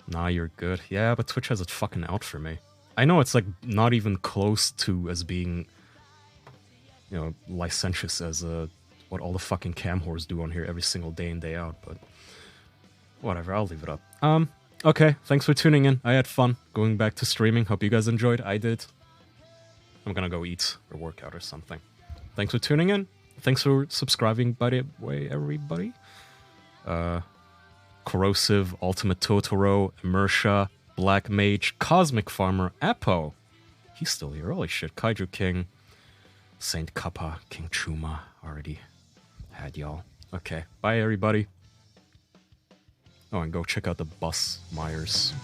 Nah, you're good. Yeah, but Twitch has it fucking out for me. I know it's like not even close to as being... You know, licentious as what all the fucking cam whores do on here every single day in, day out, but... Whatever, I'll leave it up. Okay, thanks for tuning in. I had fun going back to streaming. Hope you guys enjoyed. I did. I'm gonna go eat or work out or something. Thanks for tuning in. Thanks for subscribing, by the way, everybody. Corrosive, Ultimate Totoro, Immersha, Black Mage, Cosmic Farmer, Apo. He's still here. Holy shit. Kaiju King, Saint Kappa, King Chuma. Already had y'all. Okay. Bye, everybody. Oh, and go check out the Bus Myers